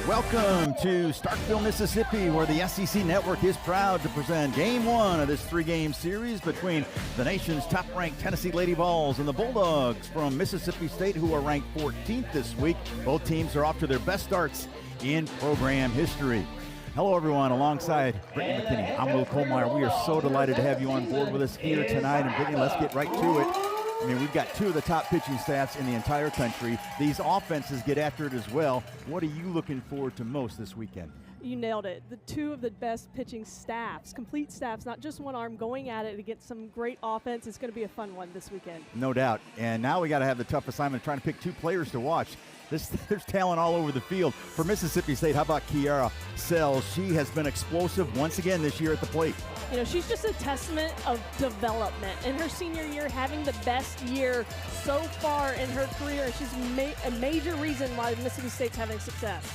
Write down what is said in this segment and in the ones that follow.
Welcome to Starkville, Mississippi, where the SEC Network is proud to present Game 1 of this three-game series between the nation's top-ranked Tennessee Lady Vols and the Bulldogs from Mississippi State, who are ranked 14th this week. Both teams are off to their best starts in program history. Hello, everyone. Alongside Brittany McKinney, I'm Will Kohlmeyer. We are so delighted to have you on board with us here tonight. And Brittany, let's get right to it. I mean, we've got two of the top pitching staffs in the entire country. These offenses get after it as well. What are you looking forward to most this weekend? You nailed it. The two of the best pitching staffs, complete staffs, not just one arm, going at it to get some great offense. It's going to be a fun one this weekend. No doubt. And now we got to have the tough assignment of trying to pick two players to watch. There's talent all over the field. For Mississippi State, how about Kiara Sells? She has been explosive once again this year at the plate. You know, she's just a testament of development. In her senior year, having the best year so far in her career, she's a major reason why Mississippi State's having success.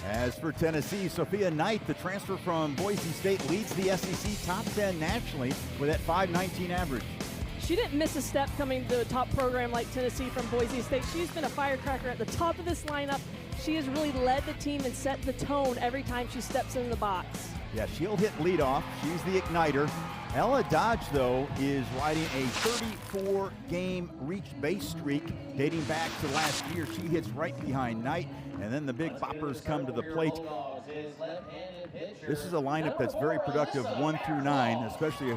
As for Tennessee, Sophia Knight, the transfer from Boise State, leads the SEC top 10 nationally with that .519 average. She didn't miss a step coming to a top program like Tennessee from Boise State. She's been a firecracker at the top of this lineup. She has really led the team and set the tone every time she steps in the box. Yeah, she'll hit leadoff. She's the igniter. Ella Dodge, though, is riding a 34-game reach base streak dating back to last year. She hits right behind Knight, and then the big boppers come to the plate. This is a lineup that's very productive 1 through 9, especially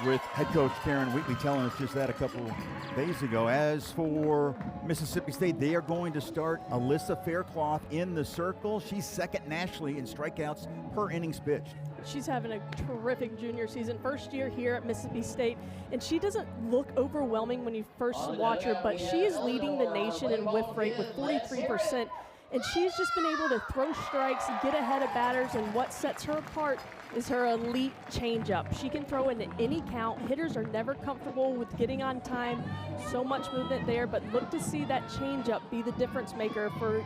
with head coach Karen Wheatley telling us just that a couple days ago. As for Mississippi State, they are going to start Alyssa Faircloth in the circle. She's second nationally in strikeouts per innings pitched. She's having a terrific junior season, first year here at Mississippi State, and she doesn't look overwhelming when you first watch her, but she is leading the nation in whiff rate with 43%. And she's just been able to throw strikes, get ahead of batters, and what sets her apart is her elite changeup. She can throw into any count. Hitters are never comfortable with getting on time. So much movement there, but look to see that changeup be the difference maker for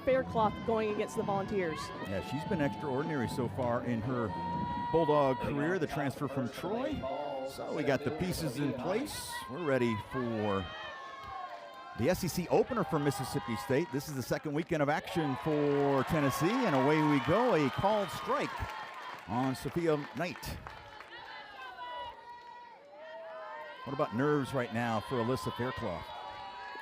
Faircloth going against the Volunteers. Yeah, she's been extraordinary so far in her Bulldog career, the transfer from Troy. So we got the pieces in place. We're ready for the SEC opener for Mississippi State. This is the second weekend of action for Tennessee, and away we go. A called strike on Sophia Knight. What about nerves right now for Alyssa Faircloth?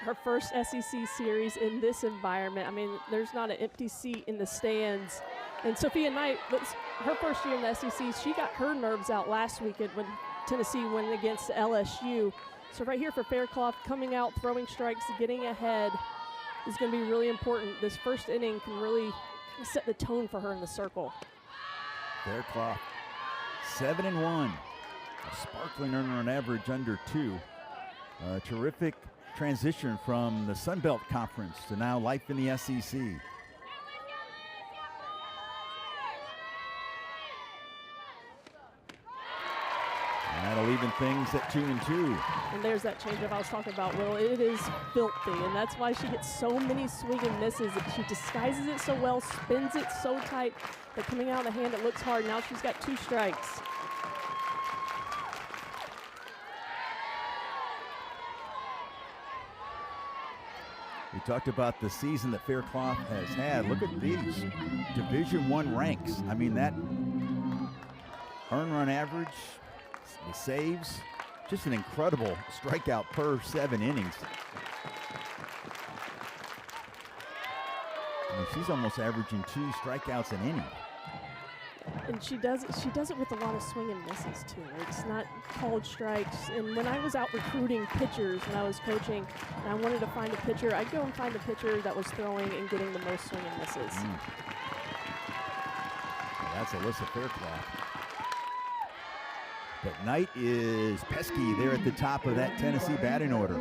Her first SEC series in this environment. I mean, there's not an empty seat in the stands. And Sophia Knight, her first year in the SEC, she got her nerves out last weekend when Tennessee went against LSU. So right here for Faircloth, coming out, throwing strikes, getting ahead is going to be really important. This first inning can really set the tone for her in the circle. Faircloth, 7-1, a sparkling earner on average under 2. A terrific transition from the Sun Belt Conference to now life in the SEC. That'll even things at 2-2. And there's that changeup I was talking about, Will. It is filthy, and that's why she gets so many swing and misses. She disguises it so well, spins it so tight that coming out of the hand, it looks hard. Now she's got 2 strikes. We talked about the season that Faircloth has had. Look at these Division I ranks. I mean, that earned run average, the saves, just an incredible strikeout per 7 innings. I mean, she's almost averaging 2 strikeouts an inning. And she does it with a lot of swing and misses too. It's not called strikes. And when I was out recruiting pitchers when I was coaching and I wanted to find a pitcher, I'd go and find a pitcher that was throwing and getting the most swing and misses. That's Alyssa Faircloth. But Knight is pesky there at the top of that Tennessee batting order.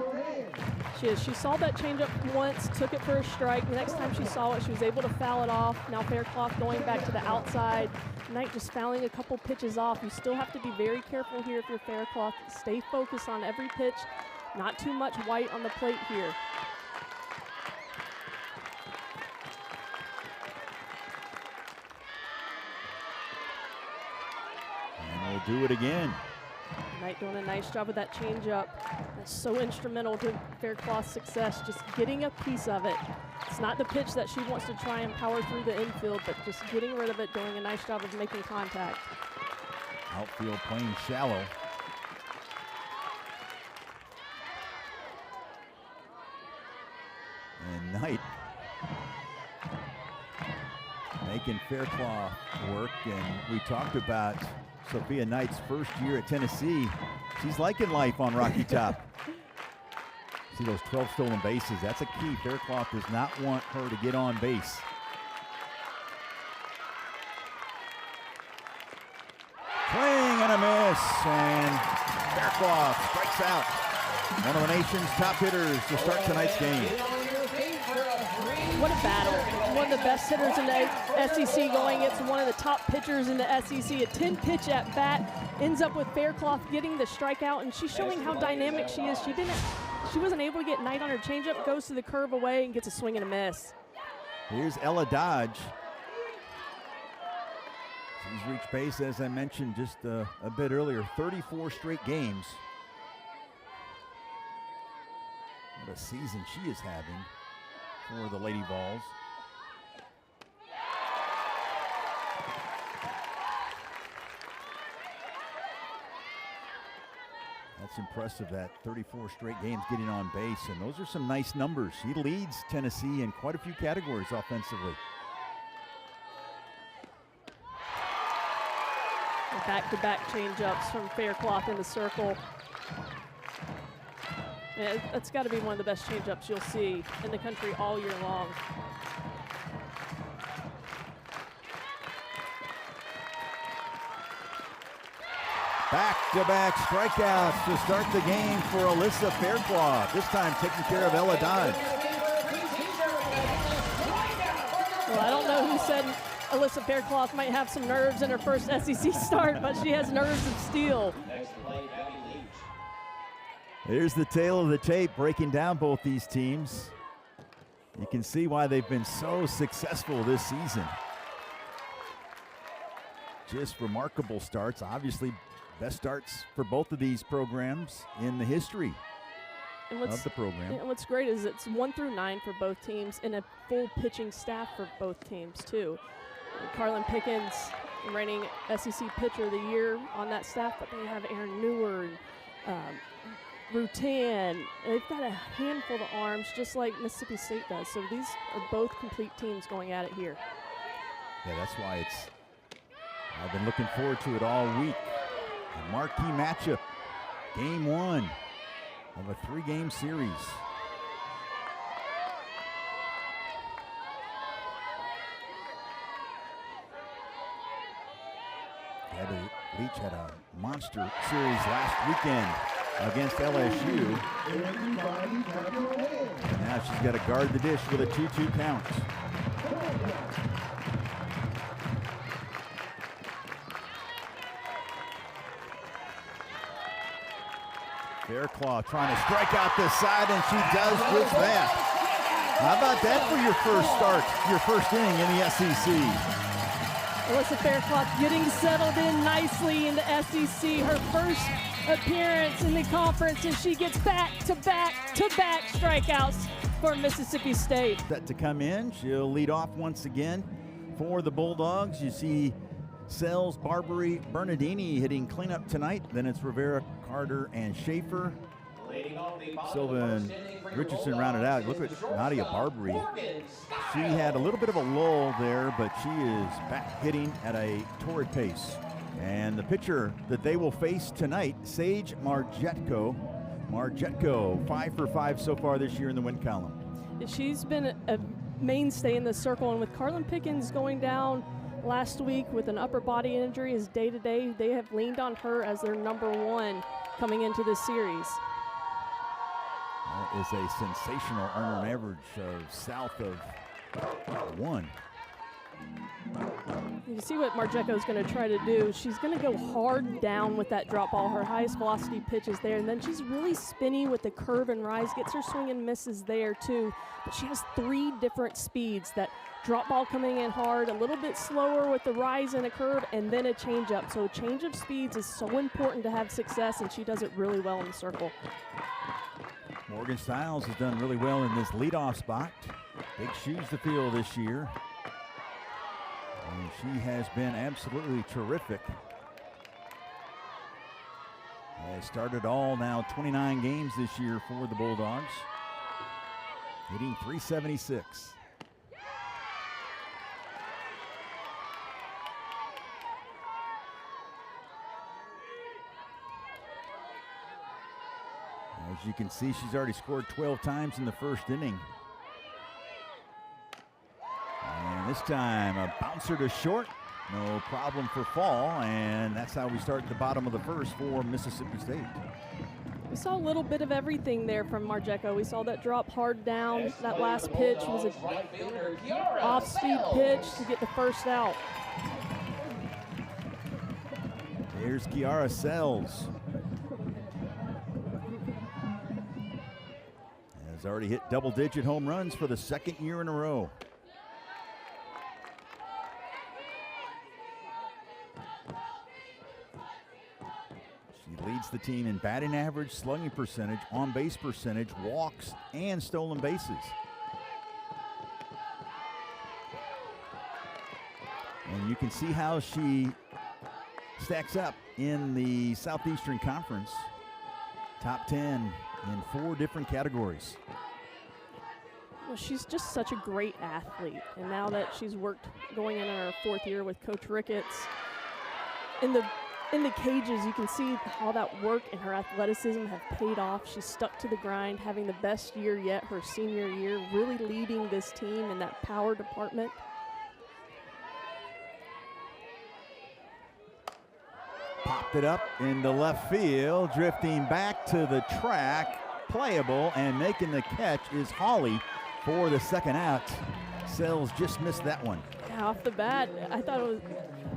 She is. She saw that changeup once, took it for a strike. The next time she saw it, she was able to foul it off. Now Faircloth going back to the outside. Knight just fouling a couple pitches off. You still have to be very careful here if you're Faircloth. Stay focused on every pitch. Not too much white on the plate here. And we'll do it again. Knight doing a nice job with that changeup. That's so instrumental to Faircloth's success, just getting a piece of it. It's not the pitch that she wants to try and power through the infield, but just getting rid of it, doing a nice job of making contact. Outfield playing shallow. And Knight making Faircloth work, and we talked about Sophia Knight's first year at Tennessee. She's liking life on Rocky Top. See those 12 stolen bases, that's a key. Faircloth does not want her to get on base. Swing and a miss, and Faircloth strikes out. One of the nation's top hitters to start tonight's game. What a battle. One of the best hitters in the SEC going against one of the top pitchers in the SEC. A 10-pitch at bat ends up with Faircloth getting the strikeout, and she's showing how dynamic she is. She wasn't able to get Knight on her changeup, goes to the curve away and gets a swing and a miss. Here's Ella Dodge. She's reached base, as I mentioned just a bit earlier, 34 straight games. What a season she is having for the Lady Vols. That's impressive, that 34 straight games getting on base, and those are some nice numbers. He leads Tennessee in quite a few categories offensively. Back-to-back change-ups from Faircloth in the circle. Yeah, that's got to be one of the best change-ups you'll see in the country all year long. Back-to-back strikeouts to start the game for Alyssa Faircloth, this time taking care of Ella Dodge. Well, I don't know who said Alyssa Faircloth might have some nerves in her first SEC start, but she has nerves of steel. Here's the tail of the tape breaking down both these teams. You can see why they've been so successful this season. Just remarkable starts, obviously best starts for both of these programs in the history of the program. And what's great is it's 1 through 9 for both teams and a full pitching staff for both teams too. Carlin Pickens, reigning SEC Pitcher of the Year on that staff, but they have Aaron Newer and Rutan. They've got a handful of arms just like Mississippi State does. So these are both complete teams going at it here. Yeah, that's why I've been looking forward to it all week. A marquee matchup, game 1 of a 3-game series. Leach had a monster series last weekend against LSU. And now she's got to guard the dish with a 2-2 count. Faircloth trying to strike out this side, and she does just that. How about that for your first start, your first inning in the SEC? Alyssa Faircloth getting settled in nicely in the SEC, her first appearance in the conference, and she gets back-to-back strikeouts for Mississippi State. Set to come in, she'll lead off once again for the Bulldogs. You see Sells, Barbary, Bernardini hitting cleanup tonight. Then it's Rivera, Carter, and Schaefer. Silva and Richardson rounded out. Look at Nadia Barbary. She had a little bit of a lull there, but she is back hitting at a torrid pace. And the pitcher that they will face tonight, Sage Margetko. Margetko, 5 for 5 so far this year in the win column. She's been a mainstay in the circle, and with Carlin Pickens going down last week with an upper body injury as day-to-day, they have leaned on her as their #1 coming into this series. That is a sensational earned average of south of 1. You see what Margetko is going to try to do. She's going to go hard down with that drop ball. Her highest velocity pitch is there, and then she's really spinny with the curve and rise, gets her swing and misses there too. But she has 3 different speeds. That drop ball coming in hard, a little bit slower with the rise and a curve, and then a changeup. So a change of speeds is so important to have success, and she does it really well in the circle. Morgan Stiles has done really well in this leadoff spot. Big shoes to fill this year. And she has been absolutely terrific. Has started all now 29 games this year for the Bulldogs. Hitting .376. As you can see, she's already scored 12 times in the first inning. And this time, a bouncer to short. No problem for fall, and that's how we start at the bottom of the first for Mississippi State. We saw a little bit of everything there from Marjeko. We saw that drop hard down. That last pitch was an off-speed pitch to get the first out. There's Kiara Sells. Has already hit double-digit home runs for the second year in a row. She leads the team in batting average, slugging percentage, on-base percentage, walks, and stolen bases. And you can see how she stacks up in the Southeastern Conference. Top 10 in 4 different categories. Well, she's just such a great athlete. And now that she's worked going in her 4th year with Coach Ricketts, in the cages, you can see how that work and her athleticism have paid off. She's stuck to the grind, having the best year yet, her senior year, really leading this team in that power department. Popped it up into left field, drifting back to the track, playable, and making the catch is Hawley for the second out. Sells just missed that one. Yeah, off the bat, I thought it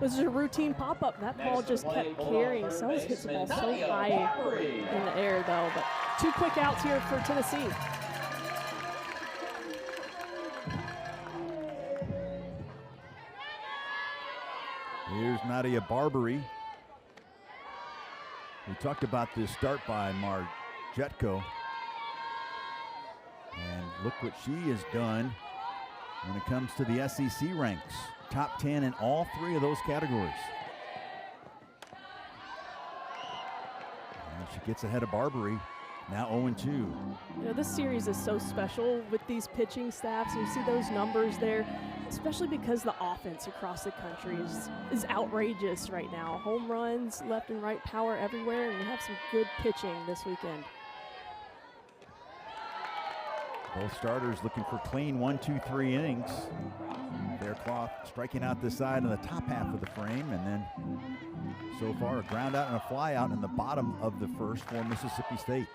was just a routine pop-up. That ball just kept carrying. Sells hits the ball so high in the air, though. But 2 quick outs here for Tennessee. Here's Nadia Barbary. We talked about this start by Marjeko. And look what she has done when it comes to the SEC ranks. Top 10 in all 3 of those categories. And she gets ahead of Barbary, now 0-2. You know, this series is so special with these pitching staffs. You see those numbers there, especially because the offense across the country is outrageous right now. Home runs, left and right, power everywhere, and we have some good pitching this weekend. Both starters looking for clean 1, 2, 3 innings. Faircloth striking out the side in the top half of the frame, and then so far a ground out and a fly out in the bottom of the first for Mississippi State.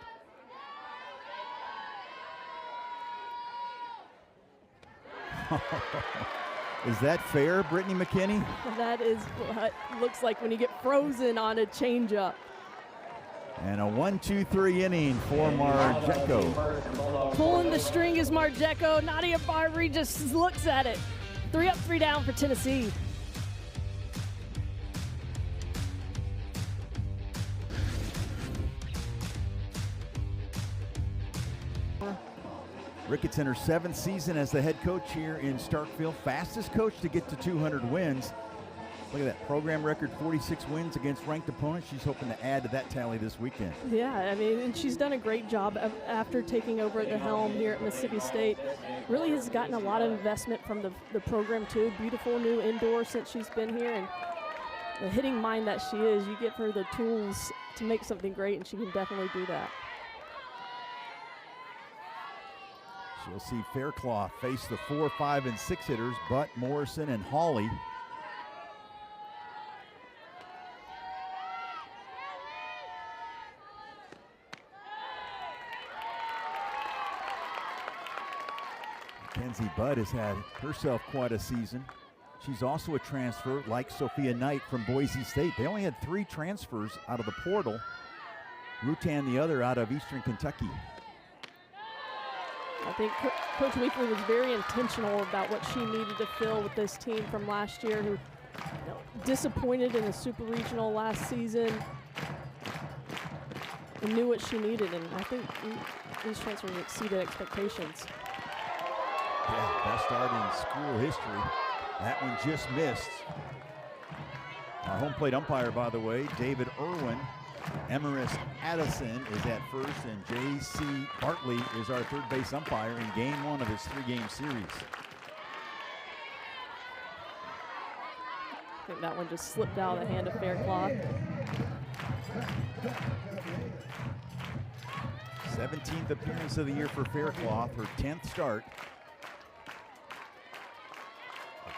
Is that fair, Brittany McKinney? That is what looks like when you get frozen on a changeup. And a 1, 2, 3 inning for Marjeko. Pulling the string is Marjeko. Nadia Barbary just looks at it. 3 up, 3 down for Tennessee. Ricketts in her 7th season as the head coach here in Starkville. Fastest coach to get to 200 wins. Look at that program record, 46 wins against ranked opponents. She's hoping to add to that tally this weekend. Yeah, I mean, and she's done a great job after taking over at the helm here at Mississippi State. Really has gotten a lot of investment from the program too. Beautiful new indoor since she's been here, and the hitting mind that she is, you give her the tools to make something great, and she can definitely do that. She'll see Faircloth face the 4, 5, and 6 hitters, Butt, Morrison, and Hawley. Mackenzie Butt has had herself quite a season. She's also a transfer like Sophia Knight from Boise State. They only had 3 transfers out of the portal. Rutan the other out of Eastern Kentucky. I think Coach Weekly was very intentional about what she needed to fill with this team from last year, who disappointed in the Super Regional last season and knew what she needed, and I think these transfers exceeded expectations. start in school history. That one just missed. Our home plate umpire, by the way, David Irwin. Emerus Addison is at first, and J.C. Bartley is our third base umpire in game one of this three-game series. I think that one just slipped out of the hand of Faircloth. 17th appearance of the year for Faircloth, her 10th start.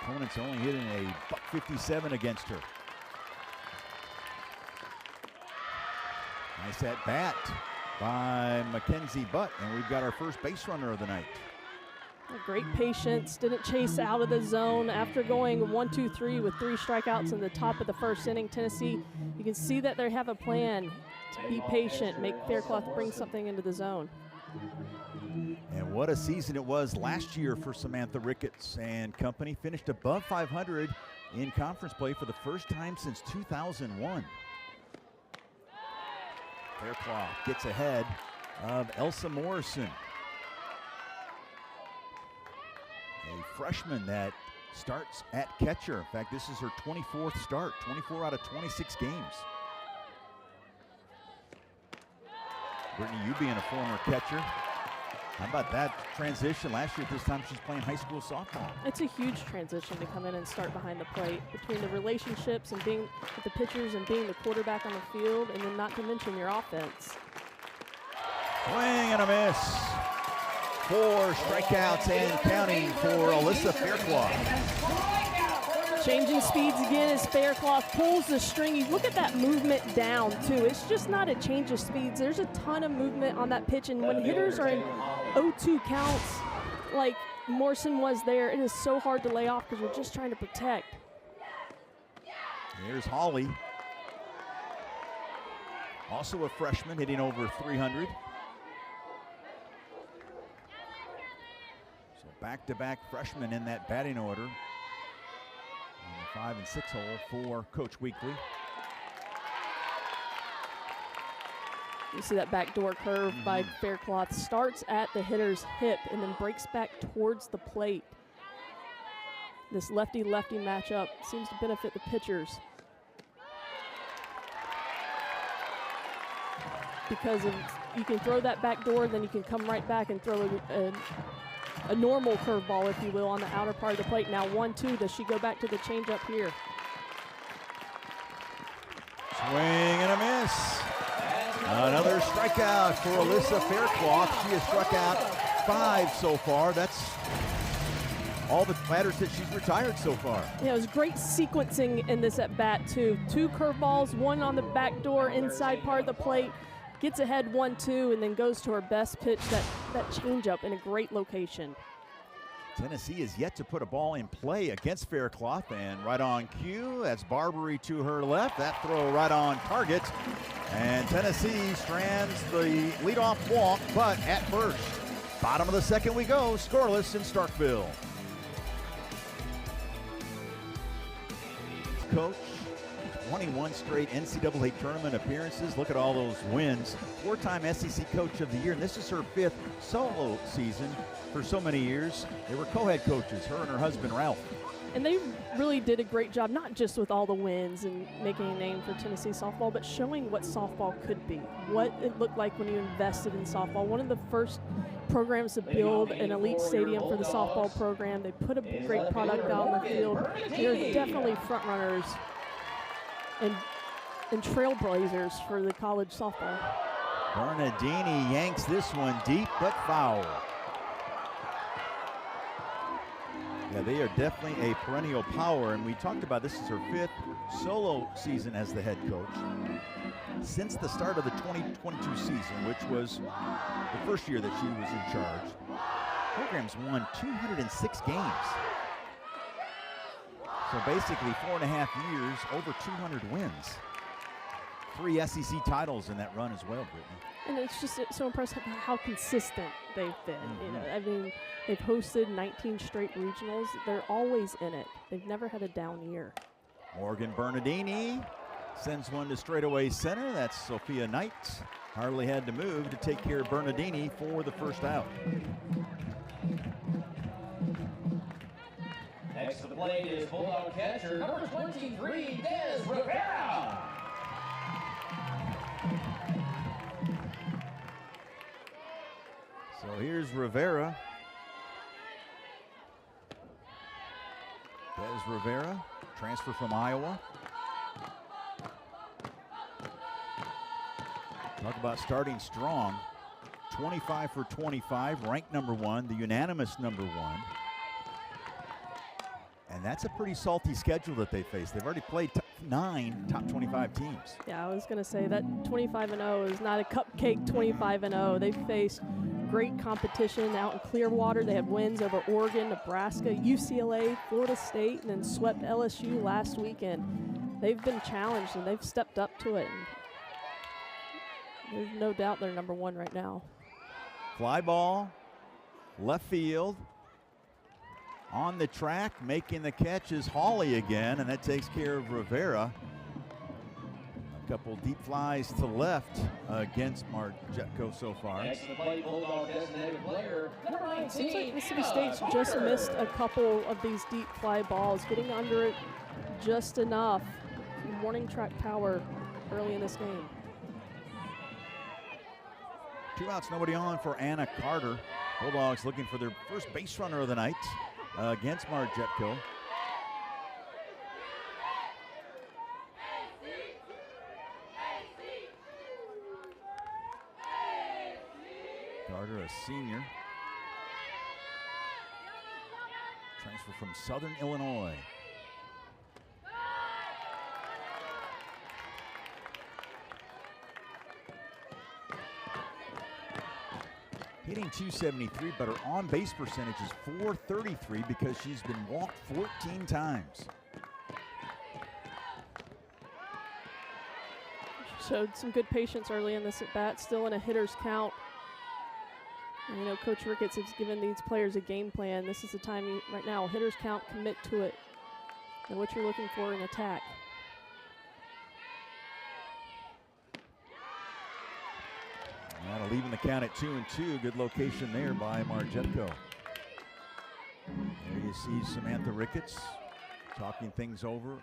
Opponents only hitting a .57 against her. Nice at bat by Mackenzie Butt, and we've got our first base runner of the night. Great patience, didn't chase out of the zone after going 1-2-3 with 3 strikeouts in the top of the first inning. Tennessee, you can see that they have a plan to be patient, make Faircloth bring something into the zone. And what a season it was last year for Samantha Ricketts and company. Finished above 500 in conference play for the first time since 2001. Faircloth gets ahead of Elsa Morrison, a freshman that starts at catcher. In fact, this is her 24th start, 24 out of 26 games. Brittany, you being a former catcher, how about that transition? Last year at this time she's playing high school softball. It's a huge transition to come in and start behind the plate, between the relationships and being with the pitchers and being the quarterback on the field, and then not to mention your offense. Swing and a miss. 4 strikeouts and counting for Alyssa Faircloth. Changing speeds again as Faircloth pulls the string. You look at that movement down too. It's just not a change of speeds. There's a ton of movement on that pitch, and when hitters are in 0-2 counts like Morrison was there, it is so hard to lay off because we're just trying to protect. Here's Holly, also a freshman, hitting over 300. So back-to-back freshmen in that batting order. 5 and 6 hole for Coach Weekly. You see that backdoor curve by Faircloth. Starts at the hitter's hip and then breaks back towards the plate. This lefty-lefty matchup seems to benefit the pitchers, because you can throw that backdoor, then you can come right back and throw a normal curveball, if you will, on the outer part of the plate. Now 1-2, does she go back to the changeup here? Swing and a miss. Another strikeout for Alyssa Faircloth. She has struck out 5 so far. That's all the batters that she's retired so far. Yeah, it was great sequencing in this at bat too. 2 curveballs, 1 on the backdoor inside part of the plate. Gets ahead 1-2 and then goes to her best pitch, that changeup in a great location. Tennessee is yet to put a ball in play against Faircloth, and right on cue, that's Barbary to her left. That throw right on target, and Tennessee strands the leadoff walk, but at first. Bottom of the second we go, scoreless in Starkville. Coach, 21 straight NCAA tournament appearances. Look at all those wins. 4-time SEC Coach of the Year, and this is her 5th solo season. For so many years, they were co-head coaches, her and her husband, Ralph. And they really did a great job, not just with all the wins and making a name for Tennessee softball, but showing what softball could be, what it looked like when you invested in softball. One of the first programs to build an elite stadium for the softball program. They put a great product out on the field. They're definitely front runners and trailblazers for the college softball. Bernardini yanks this one deep but foul. Yeah, they are definitely a perennial power, and we talked about this is her 5th solo season as the head coach. Since the start of the 2022 season, which was the first year that she was in charge, the program's won 206 games. So basically 4.5 years, over 200 wins. 3 SEC titles in that run as well, Brittany. And it's just so impressive how consistent they've been. You know, I mean, they've hosted 19 straight regionals. They're always in it. They've never had a down year. Morgan Bernardini sends one to straightaway center. That's Sophia Knight. Hardly had to move to take care of Bernardini for the first out. Next to the plate is Bulldog catcher number 23, Des Rivera. So here's Rivera. Des Rivera, transfer from Iowa. Talk about starting strong. 25 for 25, ranked number 1, the unanimous number 1. And that's a pretty salty schedule that they face. They've already played 9 top 25 teams. Yeah, I was going to say that 25-0 is not a cupcake 25-0. They faced great competition out in Clearwater. They have wins over Oregon, Nebraska, UCLA, Florida State, and then swept LSU last weekend. They've been challenged, and they've stepped up to it. And there's no doubt they're number 1 right now. Fly ball, left field. On the track, making the catch is Hawley again, and that takes care of Rivera. A couple deep flies to left against Marjetko so far. Next to the plate, Bulldog designated player number 19. Seems like Mississippi State's just missed a couple of these deep fly balls, getting under it just enough. Warning track power early in this game. 2 outs, nobody on for Anna Carter. Bulldogs looking for their first base runner of the night against Marjetko. Carter, a senior. Transfer from Southern Illinois. Hitting .273, but her on-base percentage is .433 because she's been walked 14 times. Showed some good patience early in this at-bat, still in a hitter's count. And, you know, Coach Ricketts has given these players a game plan. This is the time right now, hitter's count, commit to it, and what you're looking for in attack. Now leaving the count at 2-2. Good location there by Marjetko. There you see Samantha Ricketts talking things over.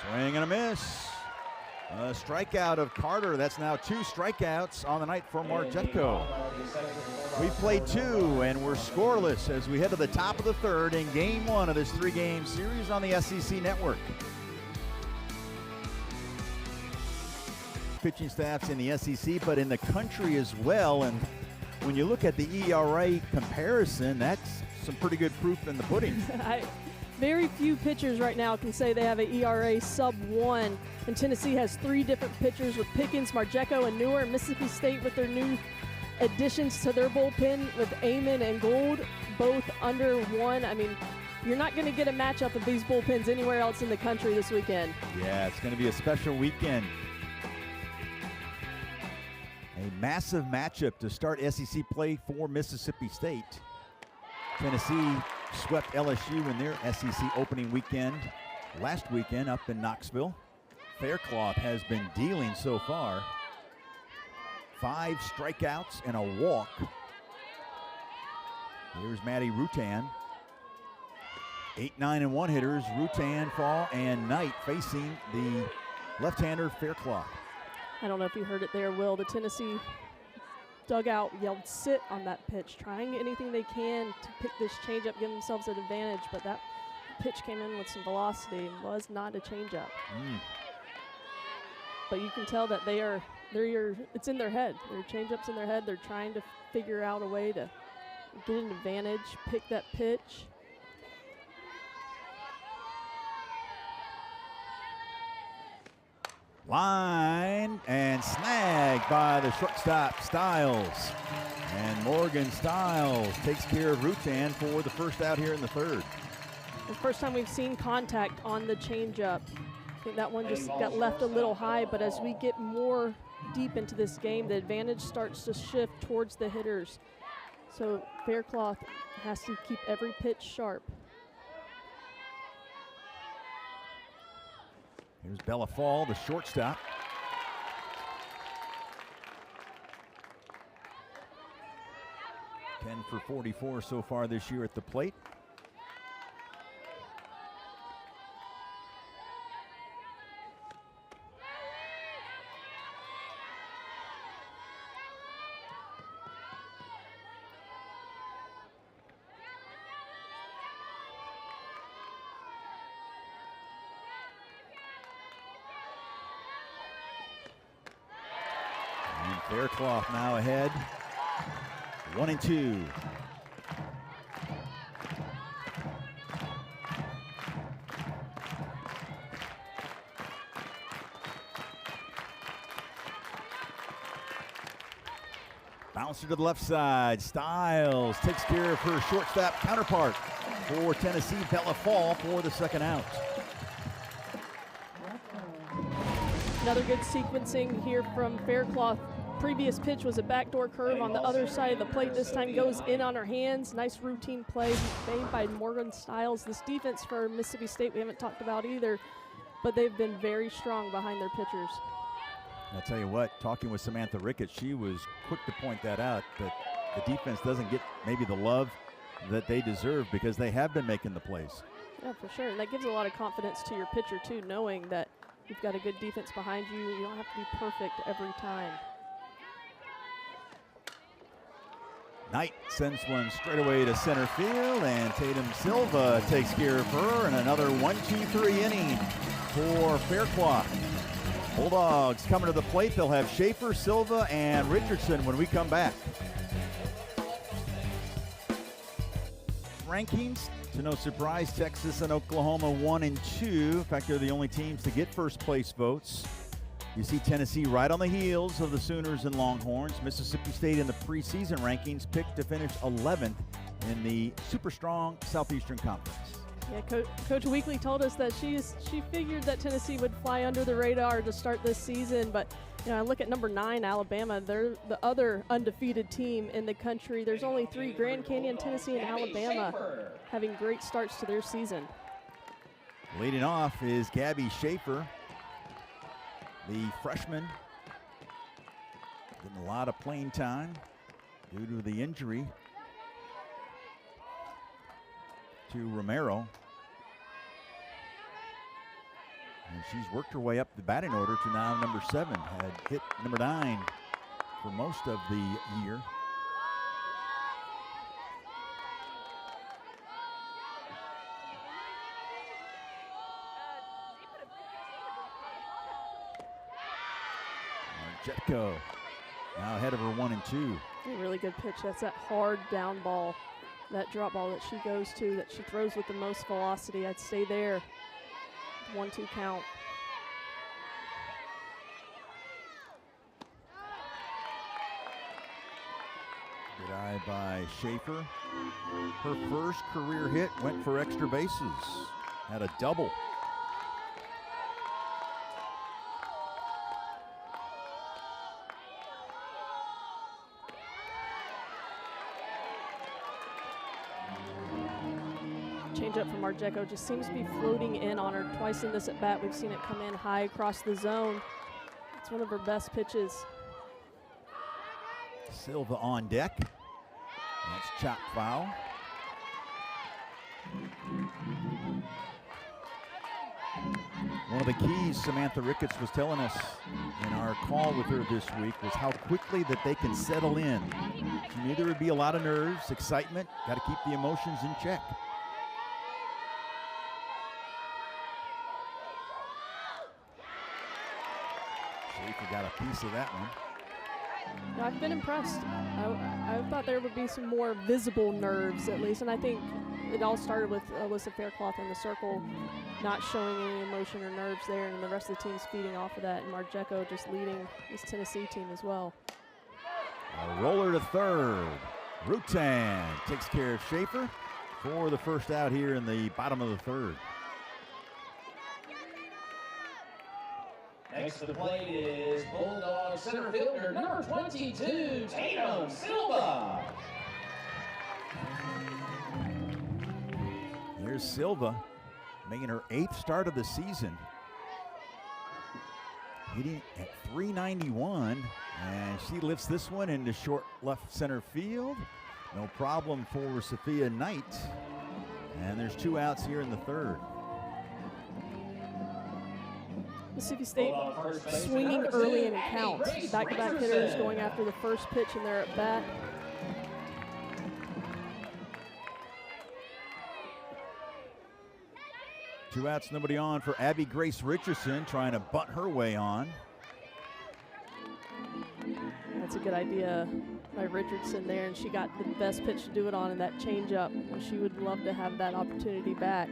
Swing and a miss. A strikeout of Carter. That's now 2 strikeouts on the night for Marjetko. We've played 2 and we're scoreless as we head to the top of the 3rd in game 1 of this 3-game series on the SEC Network. Pitching staffs in the SEC, but in the country as well. And when you look at the ERA comparison, that's some pretty good proof in the pudding. Very few pitchers right now can say they have an ERA sub-1. And Tennessee has 3 different pitchers with Pickens, Marjetko, and Newer. Mississippi State with their new additions to their bullpen with Amon and Gould, both under 1. I mean, you're not going to get a matchup of these bullpens anywhere else in the country this weekend. Yeah, it's going to be a special weekend. A massive matchup to start SEC play for Mississippi State. Tennessee swept LSU in their SEC opening weekend last weekend up in Knoxville. Faircloth has been dealing so far. 5 strikeouts and a walk. Here's Maddie Rutan. 8, 9, and 1 hitters, Rutan, Fall, and Knight facing the left-hander Faircloth. I don't know if you heard it there, Will. The Tennessee dugout yelled sit on that pitch, trying anything they can to pick this changeup, give themselves an advantage, but that pitch came in with some velocity and was not a changeup. But you can tell that it's in their head. Their changeup's in their head. They're trying to figure out a way to get an advantage, pick that pitch. Line and snagged by the shortstop Stiles. And Morgan Stiles takes care of Rutan for the first out here in the 3rd. The first time we've seen contact on the changeup. I think that one just got left a little high, but as we get more deep into this game, the advantage starts to shift towards the hitters. So Faircloth has to keep every pitch sharp. Here's Bella Fall, the shortstop. 10 for 44 so far this year at the plate. Faircloth now ahead, 1-2. Bouncer to the left side. Stiles takes care of her shortstop counterpart for Tennessee. Bella Fall for the second out. Another good sequencing here from Faircloth. Previous pitch was a backdoor curve on the other side of the plate. This time goes in on her hands. Nice routine play made by Morgan Stiles. This defense for Mississippi State we haven't talked about either, but they've been very strong behind their pitchers. I'll tell you what, talking with Samantha Ricketts, she was quick to point that out, that the defense doesn't get maybe the love that they deserve because they have been making the plays. Yeah, for sure. And that gives a lot of confidence to your pitcher, too, knowing that you've got a good defense behind you. You don't have to be perfect every time. Knight sends one straight away to center field, and Tatum Silva takes care of her, and another 1-2-3 inning for Faircloth. Bulldogs coming to the plate. They'll have Schaefer, Silva, and Richardson when we come back. Rankings, to no surprise, Texas and Oklahoma 1 and 2. In fact, they're the only teams to get first place votes. You see Tennessee right on the heels of the Sooners and Longhorns. Mississippi State in the preseason rankings picked to finish 11th in the super strong Southeastern Conference. Yeah, Coach Weekly told us that she figured that Tennessee would fly under the radar to start this season, but I look at number 9, Alabama. They're the other undefeated team in the country. There's only 3, Grand Canyon, Tennessee, and Alabama, having great starts to their season. Leading off is Gabby Schaefer, the freshman, getting a lot of playing time due to the injury to Romero. And she's worked her way up the batting order to now number 7. Had hit number 9 for most of the year. Jetko now ahead of her 1 and 2. A really good pitch. That's that hard down ball, that drop ball that she goes to, that she throws with the most velocity. I'd stay there. 1-2 count. Good eye by Schaefer. Her first career hit went for extra bases. Had a double. Changeup from Marjeko just seems to be floating in on her twice in this at bat. We've seen it come in high across the zone. It's one of her best pitches. Silva on deck. That's chop foul. One of the keys Samantha Ricketts was telling us in our call with her this week was how quickly that they can settle in. She knew there would be a lot of nerves, excitement, got to keep the emotions in check. Schaefer got a piece of that one. No, I've been impressed. I thought there would be some more visible nerves at least, and I think it all started with Alyssa Faircloth in the circle not showing any emotion or nerves there, and the rest of the team's feeding off of that, and Marjeko just leading this Tennessee team as well. A roller to third. Rutan takes care of Schaefer for the first out here in the bottom of the third. Next to the plate is Bulldog center fielder number 22, Tatum Silva. Here's Silva making her 8th start of the season. Hitting at .391, and she lifts this one into short left center field. No problem for Sophia Knight. And there's 2 outs here in the third. Mississippi State swinging early in counts. Back-to-back hitters going after the first pitch and they're at bat. Two outs, nobody on for Abby Grace Richardson, trying to bunt her way on. That's a good idea by Richardson there, and she got the best pitch to do it on in that changeup. She would love to have that opportunity back.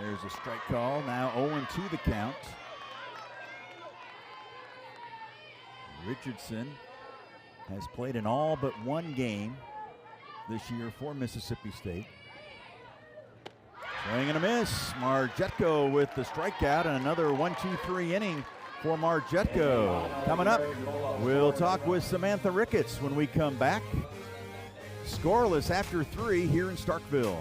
There's a strike call, now 0-2 the count. Richardson has played in all but one game this year for Mississippi State. Swing and a miss. Margetko with the strikeout, and another 1-2-3 inning for Margetko. Coming up, we'll talk with Samantha Ricketts when we come back. Scoreless after 3 here in Starkville.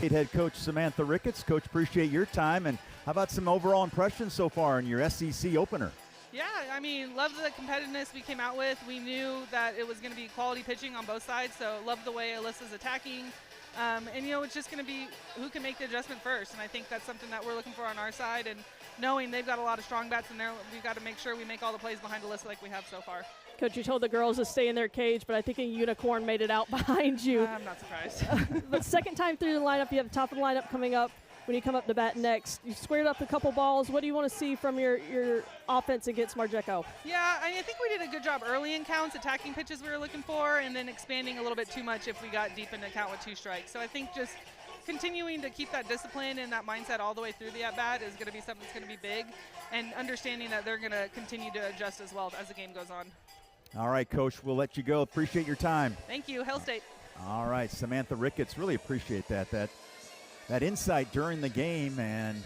Head coach Samantha Ricketts. Coach, appreciate your time, and how about some overall impressions so far in your SEC opener? Yeah, I mean, love the competitiveness we came out with. We knew that it was going to be quality pitching on both sides, so love the way Alyssa's attacking. And, you know, it's just going to be who can make the adjustment first, and I think that's something that we're looking for on our side, and knowing they've got a lot of strong bats in there, we've got to make sure we make all the plays behind Alyssa like we have so far. Coach, you told the girls to stay in their cage, but I think a unicorn made it out behind you. I'm not surprised. But second time through the lineup, you have the top of the lineup coming up when you come up to bat next. You squared up a couple balls. What do you want to see from your offense against Margetko? Yeah, I think we did a good job early in counts, attacking pitches we were looking for, and then expanding a little bit too much if we got deep into count with 2 strikes. So I think just continuing to keep that discipline and that mindset all the way through the at-bat is going to be something that's going to be big, and understanding that they're going to continue to adjust as well as the game goes on. All right, Coach, we'll let you go. Appreciate your time. Thank you. Hail State. All right, Samantha Ricketts, really appreciate that insight during the game, and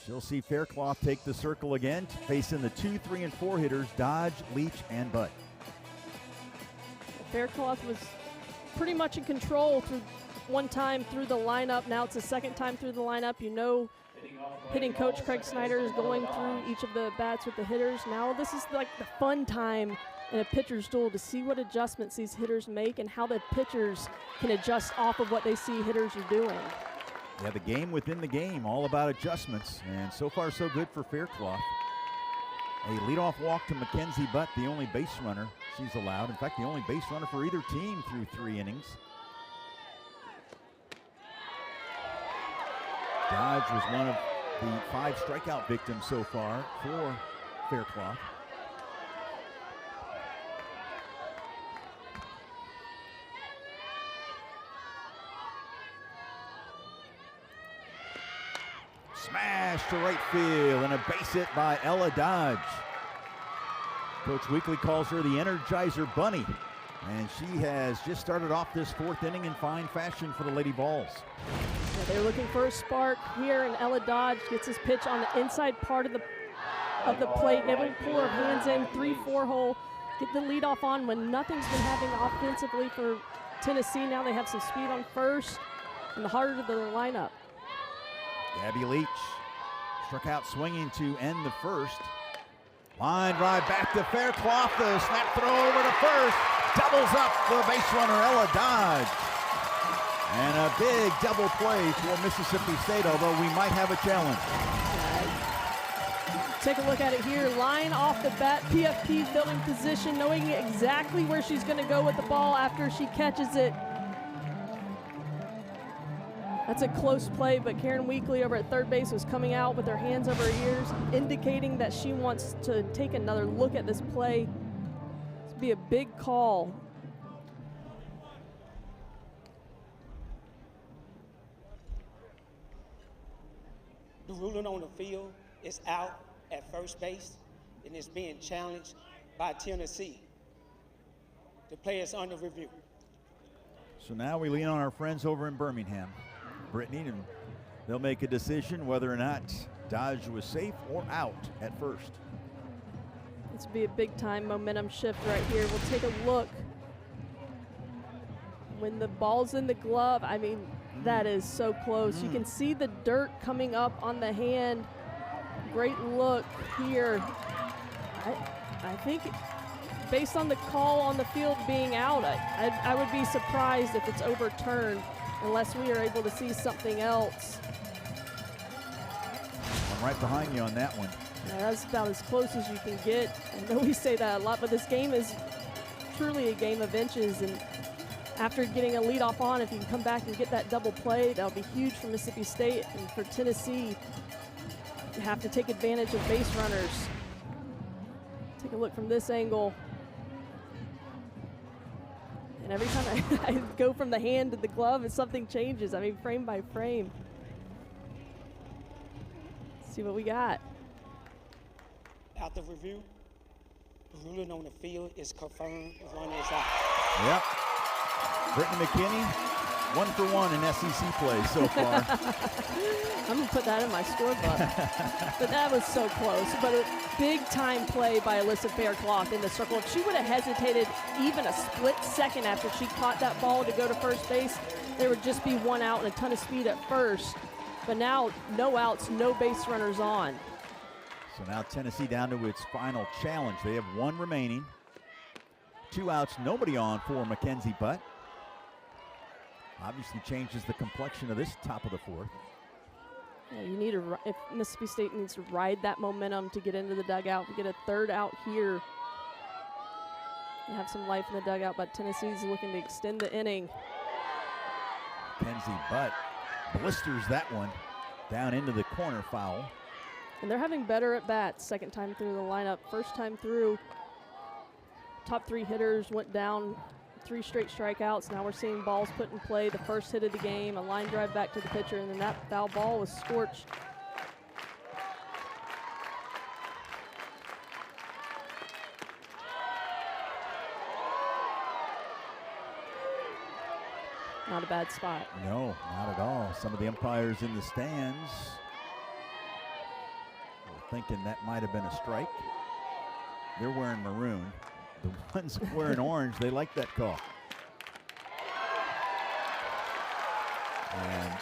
she'll see Faircloth take the circle again, facing the 2, 3, and 4 hitters, Dodge, Leach, and Butt. Faircloth was pretty much in control through one time through the lineup. Now it's the second time through the lineup. You know, hitting coach Craig Snyder is going through each of the bats with the hitters. Now this is like the fun time in a pitcher's duel to see what adjustments these hitters make and how the pitchers can adjust off of what they see hitters are doing. Yeah, the game within the game, all about adjustments, and so far so good for Faircloth. A leadoff walk to Mackenzie Butt, the only base runner she's allowed. In fact, the only base runner for either team through 3 innings. Dodge was one of the 5 strikeout victims so far for Faircloth. Smash to right field, and a base hit by Ella Dodge. Coach Weekly calls her the Energizer Bunny, and she has just started off this 4th inning in fine fashion for the Lady Vols. Yeah, they're looking for a spark here, and Ella Dodge gets his pitch on the inside part of the plate, able to pull her hands in, 3-4 hole, get the lead off on when nothing's been happening offensively for Tennessee. Now they have some speed on first in the heart of the lineup. Gabby Leach struck out swinging to end the first. Line drive back to Faircloth. The snap throw over to first. Doubles up the base runner, Ella Dodge. And a big double play for Mississippi State, although we might have a challenge. Take a look at it here. Line off the bat. PFP filling position, knowing exactly where she's going to go with the ball after she catches it. That's a close play, but Karen Weekly over at third base was coming out with her hands over her ears, indicating that she wants to take another look at this play. This would be a big call. The ruling on the field is out at first base, and it's being challenged by Tennessee. The play is under review. So now we lean on our friends over in Birmingham, Brittany, and they'll make a decision whether or not Dodge was safe or out at first. This would be a big time momentum shift right here. We'll take a look when the ball's in the glove, I mean, that is so close. You can see the dirt coming up on the hand. Great look here. I think based on the call on the field being out, I would be surprised if it's overturned unless we are able to see something else. I'm right behind you on that one. Yeah, that's about as close as you can get. I know we say that a lot, but this game is truly a game of inches, and after getting a leadoff on, if you can come back and get that double play, that'll be huge for Mississippi State. And for Tennessee, you have to take advantage of base runners. Take a look from this angle. And every time I go from the hand to the glove, something changes. I mean, frame by frame. Let's see what we got. After review, the ruling on the field is confirmed. Run is out. Yep. Brittany McKinney, 1 for 1 in SEC play so far. I'm going to put that in my scorebook. But that was so close. But a big-time play by Alyssa Faircloth in the circle. If she would have hesitated even a split second after she caught that ball to go to first base, there would just be one out and a ton of speed at first. But now, no outs, no base runners on. So now Tennessee down to its final challenge. They have 1 remaining. 2 outs, nobody on for Mackenzie Butt. Obviously changes the complexion of this top of the 4th. Yeah, you need if Mississippi State needs to ride that momentum to get into the dugout, we get a 3rd out here and have some life in the dugout, but Tennessee's looking to extend the inning. Mackenzie Butt blisters that one down into the corner foul. And they're having better at bats second time through the lineup. First time through, top 3 hitters went down, 3 straight strikeouts. Now we're seeing balls put in play. The first hit of the game, a line drive back to the pitcher, and then that foul ball was scorched. Not a bad spot. No, not at all. Some of the umpires in the stands were thinking that might have been a strike. They're wearing maroon. The ones wearing orange, they like that call. And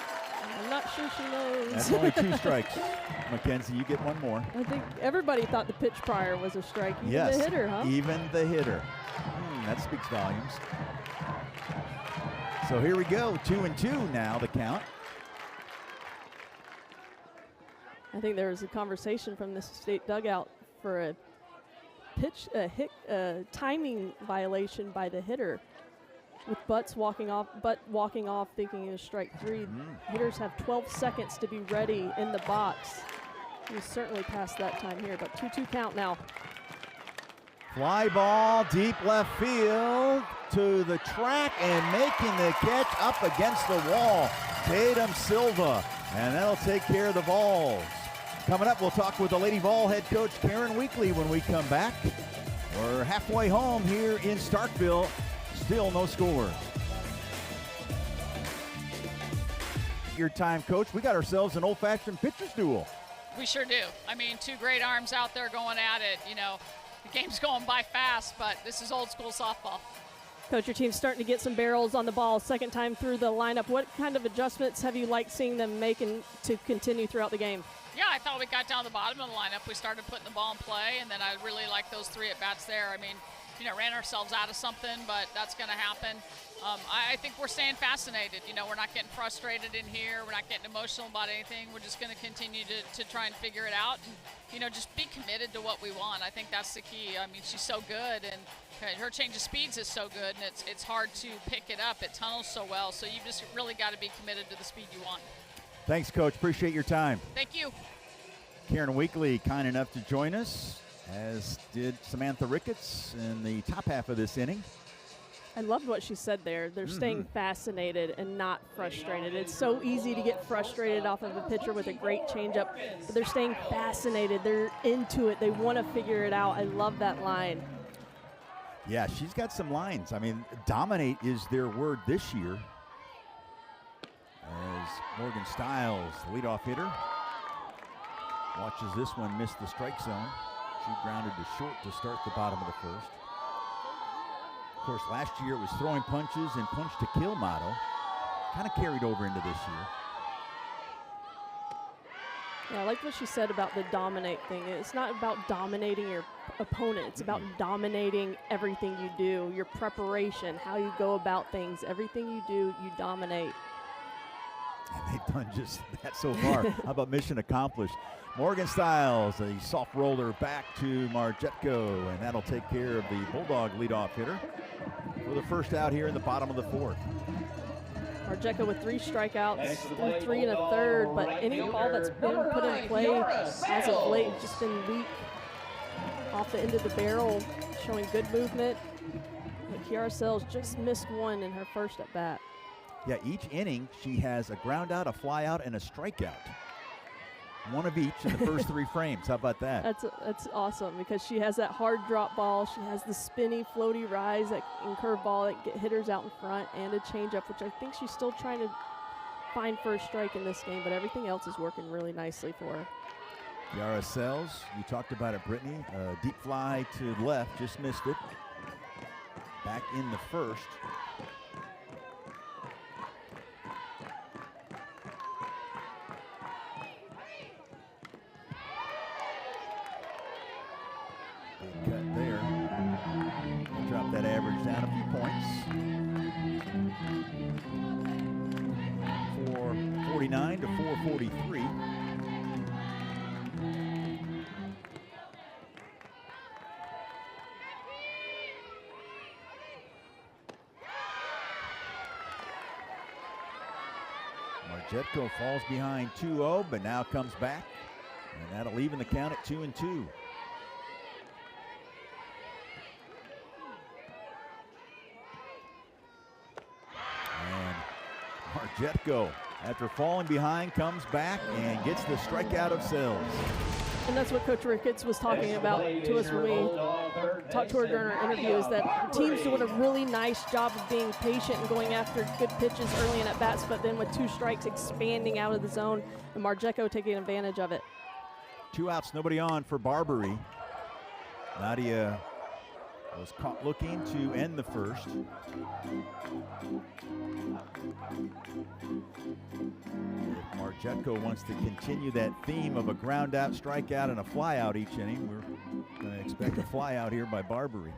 I'm not sure she knows. that's only 2 strikes. Mackenzie, you get 1 more. I think everybody thought the pitch prior was a strike. Even Yes, the hitter, huh? even the hitter. That speaks volumes. So here we go, 2-2 now, the count. I think there was a conversation from the state dugout for a timing violation by the hitter, with Butt walking off thinking it was strike 3. Hitters have 12 seconds to be ready in the box. He was certainly past that time here, but 2-2 count now. Fly ball, deep left field to the track and making the catch up against the wall. Tatum Silva, and that'll take care of the Vols. Coming up, we'll talk with the Lady Vol head coach Karen Weekly when we come back. We're halfway home here in Starkville. Still no score. Your time, Coach. We got ourselves an old-fashioned pitcher's duel. We sure do. I mean, 2 great arms out there going at it. You know, the game's going by fast, but this is old school softball. Coach, your team's starting to get some barrels on the ball. Second time through the lineup. What kind of adjustments have you liked seeing them making to continue throughout the game? Yeah, I thought we got down the bottom of the lineup. We started putting the ball in play, and then I really like those 3 at-bats there. I mean, you know, ran ourselves out of something, but that's going to happen. I think we're staying fascinated. You know, we're not getting frustrated in here. We're not getting emotional about anything. We're just going to continue to try and figure it out and, you know, just be committed to what we want. I think that's the key. I mean, she's so good, and her change of speeds is so good, and it's hard to pick it up. It tunnels so well, so you've just really got to be committed to the speed you want. Thanks, Coach. Appreciate your time. Thank you. Karen Weekly, kind enough to join us, as did Samantha Ricketts in the top half of this inning. I loved what she said there. They're staying fascinated and not frustrated. It's so easy to get frustrated off of a pitcher with a great changeup, but they're staying fascinated. They're into it. They want to figure it out. I love that line. Yeah, she's got some lines. I mean, dominate is their word this year. As Morgan Stiles, the leadoff hitter, watches this one miss the strike zone. She grounded to short to start the bottom of the 1st. Of course, last year it was throwing punches and punch to kill motto. Kind of carried over into this year. Yeah, I like what she said about the dominate thing. It's not about dominating your opponent. It's about dominating everything you do, your preparation, how you go about things. Everything you do, you dominate. And they've done just that so far. How about mission accomplished? Morgan Styles, a soft roller back to Marjetko, and that'll take care of the Bulldog leadoff hitter for the first out here in the bottom of the fourth. Marjetko with 3 strikeouts, threw 3 and a third, but any ball that's been put in play as of late has just been weak. Off the end of the barrel, showing good movement. But Kiara Sells just missed one in her first at bat. Yeah, each inning she has a ground out, a fly out, and a strikeout. One of each in the first 3 frames. How about that? That's awesome because she has that hard drop ball. She has the spinny, floaty rise and curve ball that get hitters out in front, and a changeup, which I think she's still trying to find for a strike in this game, but everything else is working really nicely for her. Kiara Sells, you talked about it, Brittany. Deep fly to the left, just missed it. Back in the first. Cut there. Drop that average down a few points. 449 to 443. Marjetko falls behind 2-0, but now comes back, and that'll even the count at 2-2. Marjetko, after falling behind, comes back and gets the strikeout of Sells. And that's what Coach Ricketts was talking about to us when we talked to her during our interview, is that teams doing a really nice job of being patient and going after good pitches early in at-bats, but then with 2 strikes expanding out of the zone, and Marjetko taking advantage of it. 2 outs, nobody on for Barbary. Nadia was caught looking to end the first. If Marjetko wants to continue that theme of a ground out, strikeout, and a fly out each inning, we're going to expect a fly out here by Barbary.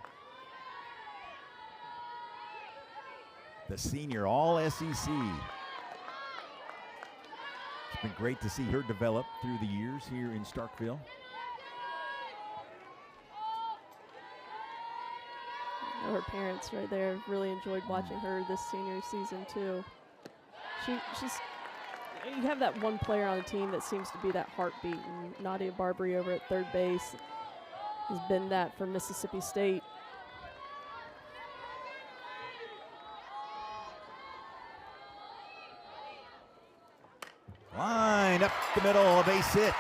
The senior all SEC. It's been great to see her develop through the years here in Starkville. Her parents right there really enjoyed watching her this senior season too. She's you have that one player on the team that seems to be that heartbeat, and Nadia Barbary over at third base has been that for Mississippi State. Line up the middle, a base hit.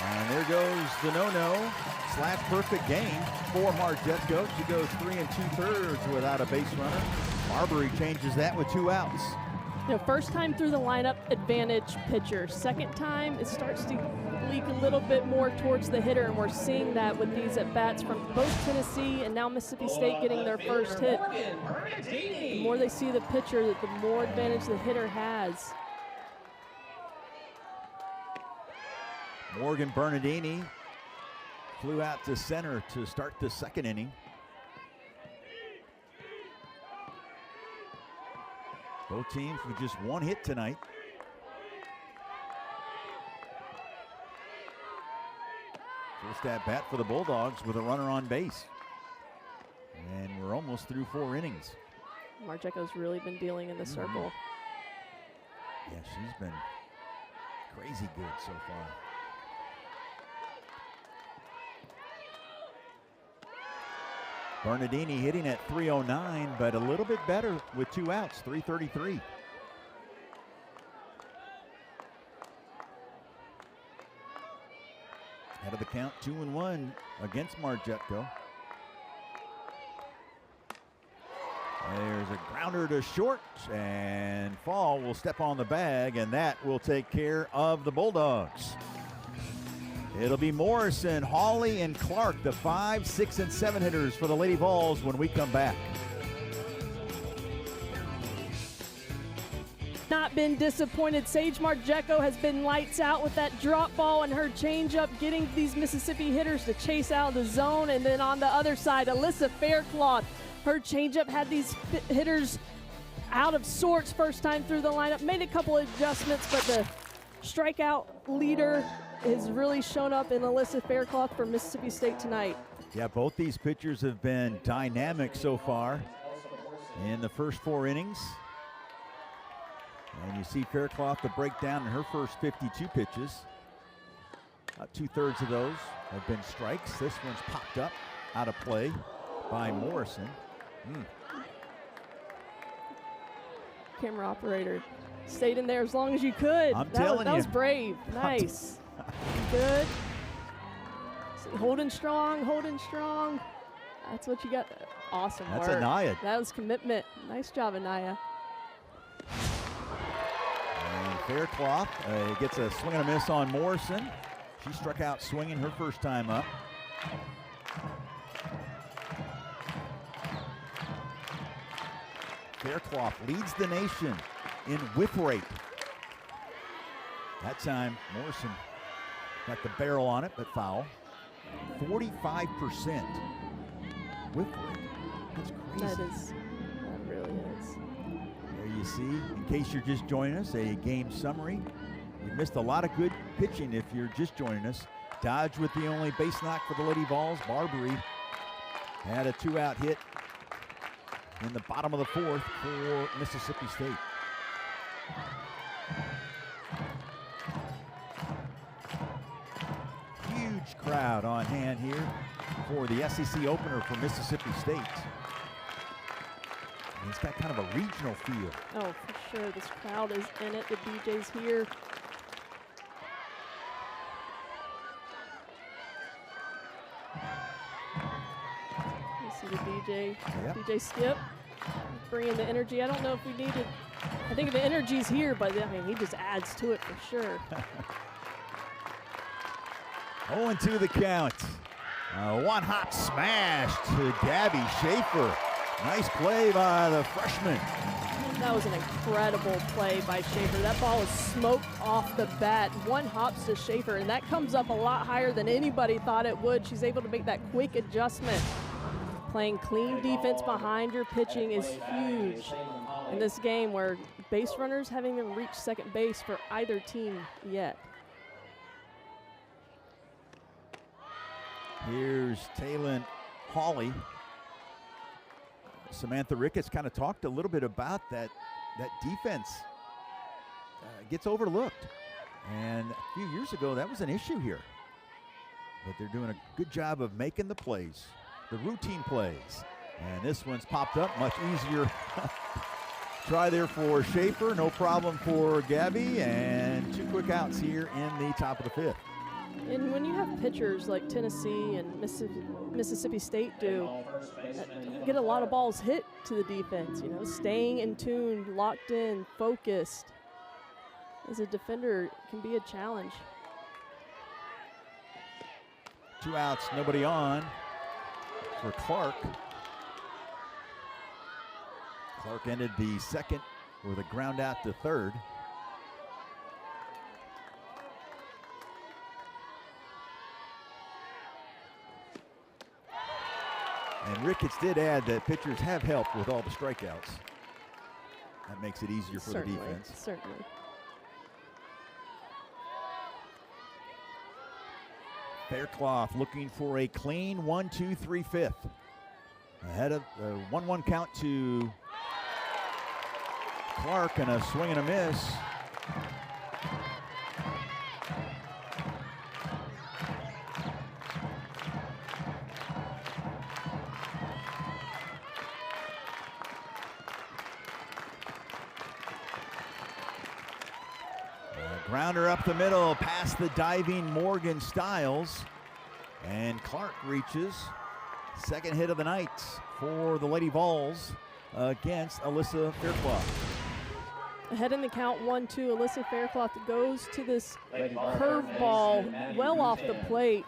And there goes the no-no / perfect game for Marjetko. She goes 3 2/3 without a base runner. Barbary changes that with 2 outs. You know, first time through the lineup, advantage pitcher. Second time, it starts to leak a little bit more towards the hitter, and we're seeing that with these at-bats from both Tennessee and now Mississippi State getting their first hit. The more they see the pitcher, the more advantage the hitter has. Morgan Bernardini flew out to center to start the second inning. Both teams with just 1 hit tonight. First at bat for the Bulldogs with a runner on base. And we're almost through 4 innings. Marjetko's really been dealing in the circle. Yeah, she's been crazy good so far. Bernardini hitting at 309, but a little bit better with 2 outs, 333. Out of the count, 2-1 against Marjetko. There's a grounder to short, and Fall will step on the bag, and that will take care of the Bulldogs. It'll be Morrison, Hawley, and Clark, the 5, 6, and 7 hitters for the Lady Vols when we come back. Not been disappointed. Sage Marjeko has been lights out with that drop ball and her changeup, getting these Mississippi hitters to chase out the zone. And then on the other side, Alyssa Faircloth, her changeup had these hitters out of sorts first time through the lineup. Made a couple adjustments, but the strikeout leader has really shown up in Alyssa Faircloth for Mississippi State tonight. Yeah, both these pitchers have been dynamic so far in the first 4 innings. And you see Faircloth the breakdown in her first 52 pitches. About 2/3 of those have been strikes. This one's popped up out of play by Morrison. Camera operator, stayed in there as long as you could. I'm telling that you. was brave. Nice. Good. See, holding strong, holding strong. That's what you got. Awesome That's work. Anaya. That was commitment. Nice job, Anaya. And Faircloth gets a swing and a miss on Morrison. She struck out swinging her first time up. Faircloth leads the nation in whiff rate. That time, Morrison got the barrel on it, but foul. 45% whiff rate. That's crazy. That really is. There you see, in case you're just joining us, a game summary. You missed a lot of good pitching if you're just joining us. Dodge with the only base knock for the Lady Vols. Barbary had a 2-out hit in the bottom of the 4th for Mississippi State. Huge crowd on hand here for the SEC opener for Mississippi State. And it's got kind of a regional feel. Oh, for sure. This crowd is in it. The DJ's here. You see the DJ, Yep. DJ Skip, bringing the energy. I don't know if we needed, I think the energy's here, but I mean, he just adds to it for sure. 0-2 the count. One hop smash to Gabby Schaefer. Nice play by the freshman. That was an incredible play by Schaefer. That ball was smoked off the bat. One hops to Schaefer, and that comes up a lot higher than anybody thought it would. She's able to make that quick adjustment. Playing clean defense behind your pitching is huge in this game where base runners haven't even reached second base for either team yet. Here's Taylon Hawley. Samantha Ricketts kind of talked a little bit about that defense gets overlooked. And a few years ago, that was an issue here. But they're doing a good job of making the plays, the routine plays. And this one's popped up, much easier try there for Schaefer. No problem for Gabby. And 2 quick outs here in the top of the 5th. And when you have pitchers like Tennessee and Mississippi State do, get a lot of balls hit to the defense, you know, staying in tune, locked in, focused. As a defender, can be a challenge. 2 outs, nobody on for Clark. Clark ended the 2nd with a ground out to 3rd. And Ricketts did add that pitchers have helped with all the strikeouts. That makes it easier for Certainly, the defense. certainly. Faircloth looking for a clean 1-2-3 5th. Ahead of the 1-1 count to Clark and a swing and a miss. Grounder up the middle, past the diving Morgan Stiles. And Clark reaches. 2nd hit of the night for the Lady Vols against Alyssa Faircloth. Ahead in the count, 1-2. Alyssa Faircloth goes to this curveball well off the plate.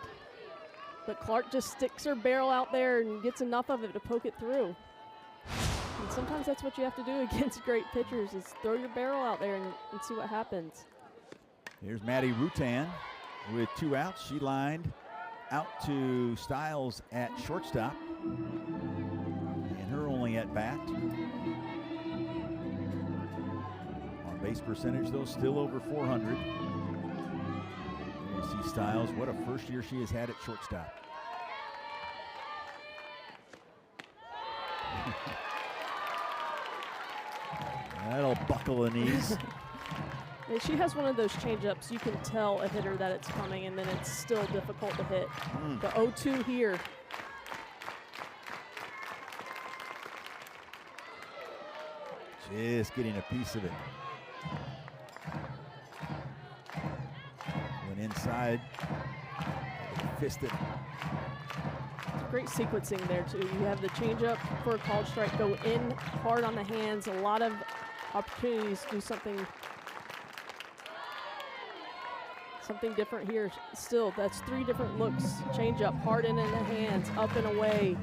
But Clark just sticks her barrel out there and gets enough of it to poke it through. And sometimes that's what you have to do against great pitchers, is throw your barrel out there and see what happens. Here's Maddie Rutan with 2 outs. She lined out to Stiles at shortstop. And her only at bat. On base percentage, though, still over 400. You see Stiles, what a first year she has had at shortstop. That'll buckle the knees. And she has one of those changeups. You can tell a hitter that it's coming, and then it's still difficult to hit. The 0-2 here. Just getting a piece of it. Went inside. Fisted. Great sequencing there, too. You have the changeup for a called strike, go in hard on the hands. A lot of opportunities to do something different here. Still, that's 3 different looks. Changeup, hard in the hands, up and away.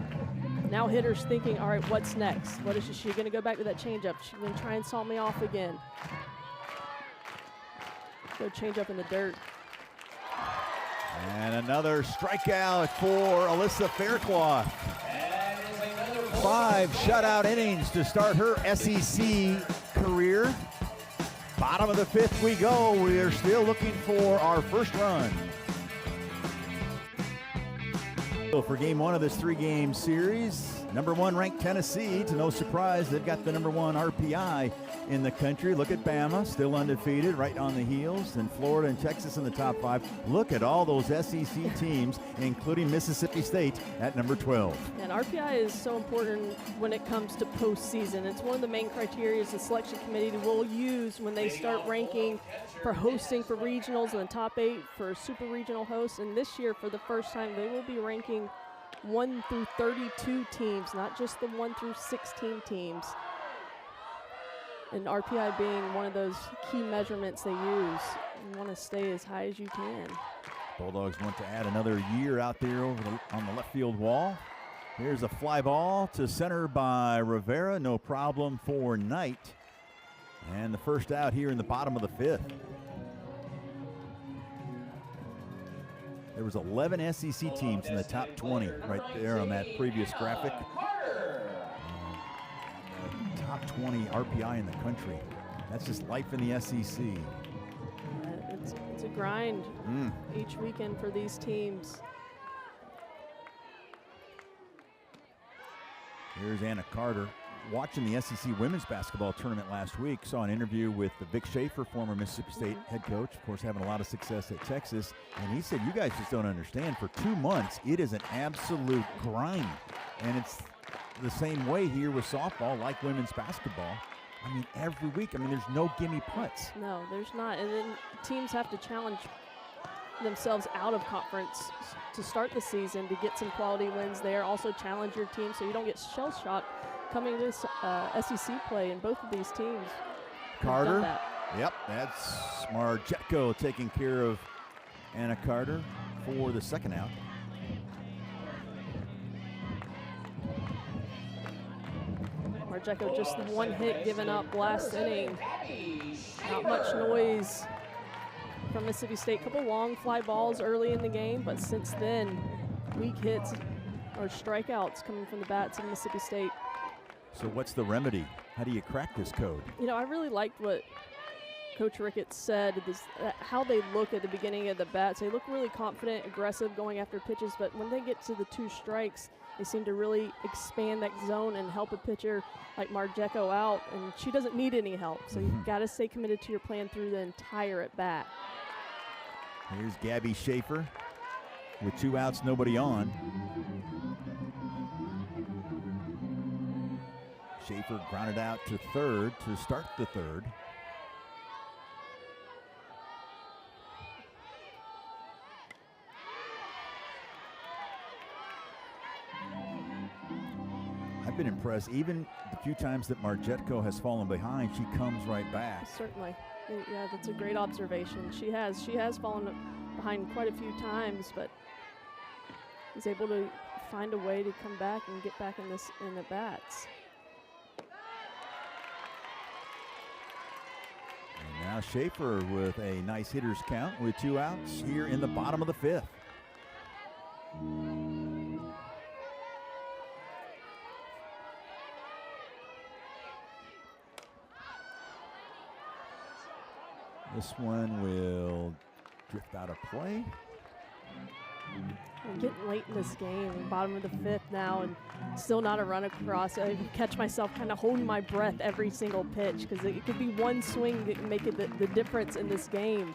Now hitters thinking, all right, what's next? What is she going to go back to that changeup? She's going to try and saw me off again. Go changeup in the dirt. And another strikeout for Alyssa Faircloth. 5 shutout innings to start her SEC career. Bottom of the 5th we go. We are still looking for our first run. So for game 1 of this 3-game series, number 1 ranked Tennessee, to no surprise, they've got the number 1 RPI in the country. Look at Bama, still undefeated, right on the heels, and Florida and Texas in the top 5. Look at all those SEC teams, including Mississippi State at number 12. And RPI is so important when it comes to postseason. It's one of the main criteria the selection committee will use when they start ranking for hosting for regionals and the top 8 for super regional hosts. And this year, for the first time, they will be ranking 1 through 32 teams, not just the 1 through 16 teams. And RPI being one of those key measurements they use. You want to stay as high as you can. Bulldogs want to add another year out there on the left field wall. Here's a fly ball to center by Rivera. No problem for Knight. And the first out here in the bottom of the 5th. There was 11 SEC teams in the top 20 right there on that previous graphic. Top 20 RPI in the country. That's just life in the SEC. It's a grind each weekend for these teams. Here's Anna Carter. Watching the SEC women's basketball tournament last week, saw an interview with Vic Schaefer, former Mississippi State head coach, of course having a lot of success at Texas, and he said, you guys just don't understand. For 2 months, it is an absolute grind, and it's the same way here with softball, like women's basketball. I mean, every week, there's no gimme putts. No, there's not. And then teams have to challenge themselves out of conference to start the season to get some quality wins there. Also challenge your team so you don't get shell-shocked coming to this SEC play in both of these teams. Carter. Yep, that's Margetko taking care of Anna Carter for the second out. Margetko just the 1 hit given up last inning. Not much noise from Mississippi State. Couple long fly balls early in the game, but since then, weak hits or strikeouts coming from the bats of Mississippi State. So what's the remedy? How do you crack this code? You know, I really liked what Coach Ricketts said, how they look at the beginning of the bats. They look really confident, aggressive, going after pitches, but when they get to the 2 strikes, they seem to really expand that zone and help a pitcher like Margetko out, and she doesn't need any help. So you've got to stay committed to your plan through the entire at bat. Here's Gabby Schaefer with 2 outs, nobody on. Schaefer grounded out to third to start the 3rd. been impressed. Even the few times that Marjetko has fallen behind, she comes right back. Certainly. Yeah, that's a great observation. She has fallen behind quite a few times, but is able to find a way to come back and get back in the bats. And now Schaefer with a nice hitter's count with 2 outs here in the bottom of the 5th. This one will drift out of play. We're getting late in this game, bottom of the 5th now, and still not a run across. I catch myself kind of holding my breath every single pitch because it could be one swing that can make it the difference in this game.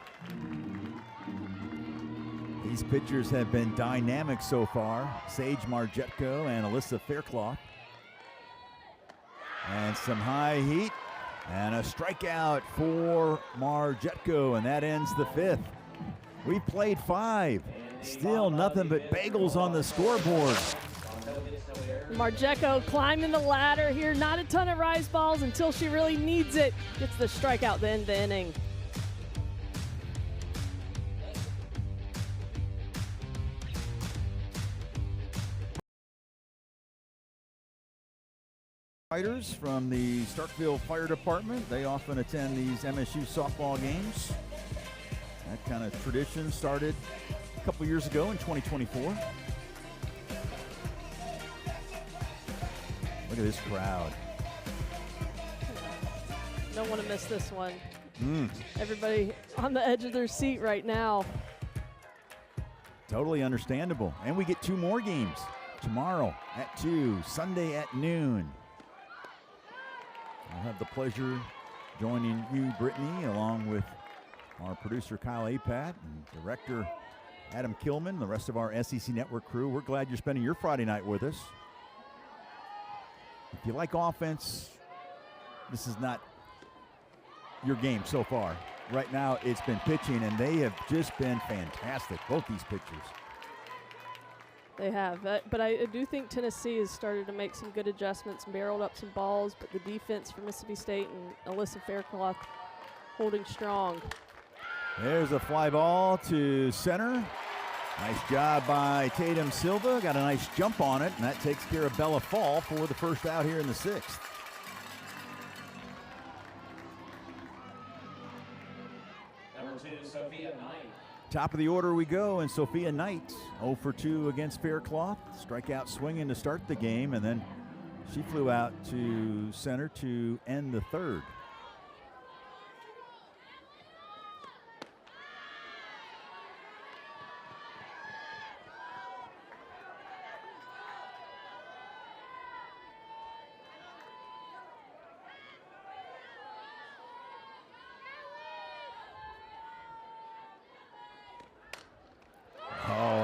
These pitchers have been dynamic so far. Sage Marjetko and Alyssa Faircloth. And some high heat and a strikeout for Marjetko, and that ends the 5th. We've played 5. Still nothing but bagels on the scoreboard. Marjetko climbing the ladder here. Not a ton of rise balls until she really needs it. Gets the strikeout to end the inning. Fighters from the Starkville Fire Department. They often attend these MSU softball games. That kind of tradition started a couple years ago in 2024. Look at this crowd. Don't want to miss this one. Everybody on the edge of their seat right now. Totally understandable. And we get 2 more games tomorrow at 2, Sunday at noon. I'll have the pleasure joining you, Brittany, along with our producer, Kyle Apat, and director, Adam Kilman, the rest of our SEC Network crew. We're glad you're spending your Friday night with us. If you like offense, this is not your game so far. Right now, it's been pitching, and they have just been fantastic, both these pitchers. They have, but I do think Tennessee has started to make some good adjustments, barreled up some balls, but the defense for Mississippi State and Alyssa Faircloth holding strong. There's a fly ball to center. Nice job by Tatum Silva. Got a nice jump on it, and that takes care of Bella Fall for the first out here in the 6th. Number 2, Sophia Knight. Top of the order we go, and Sophia Knight 0 for 2 against Faircloth. Strikeout swinging to start the game, and then she flew out to center to end the 3rd.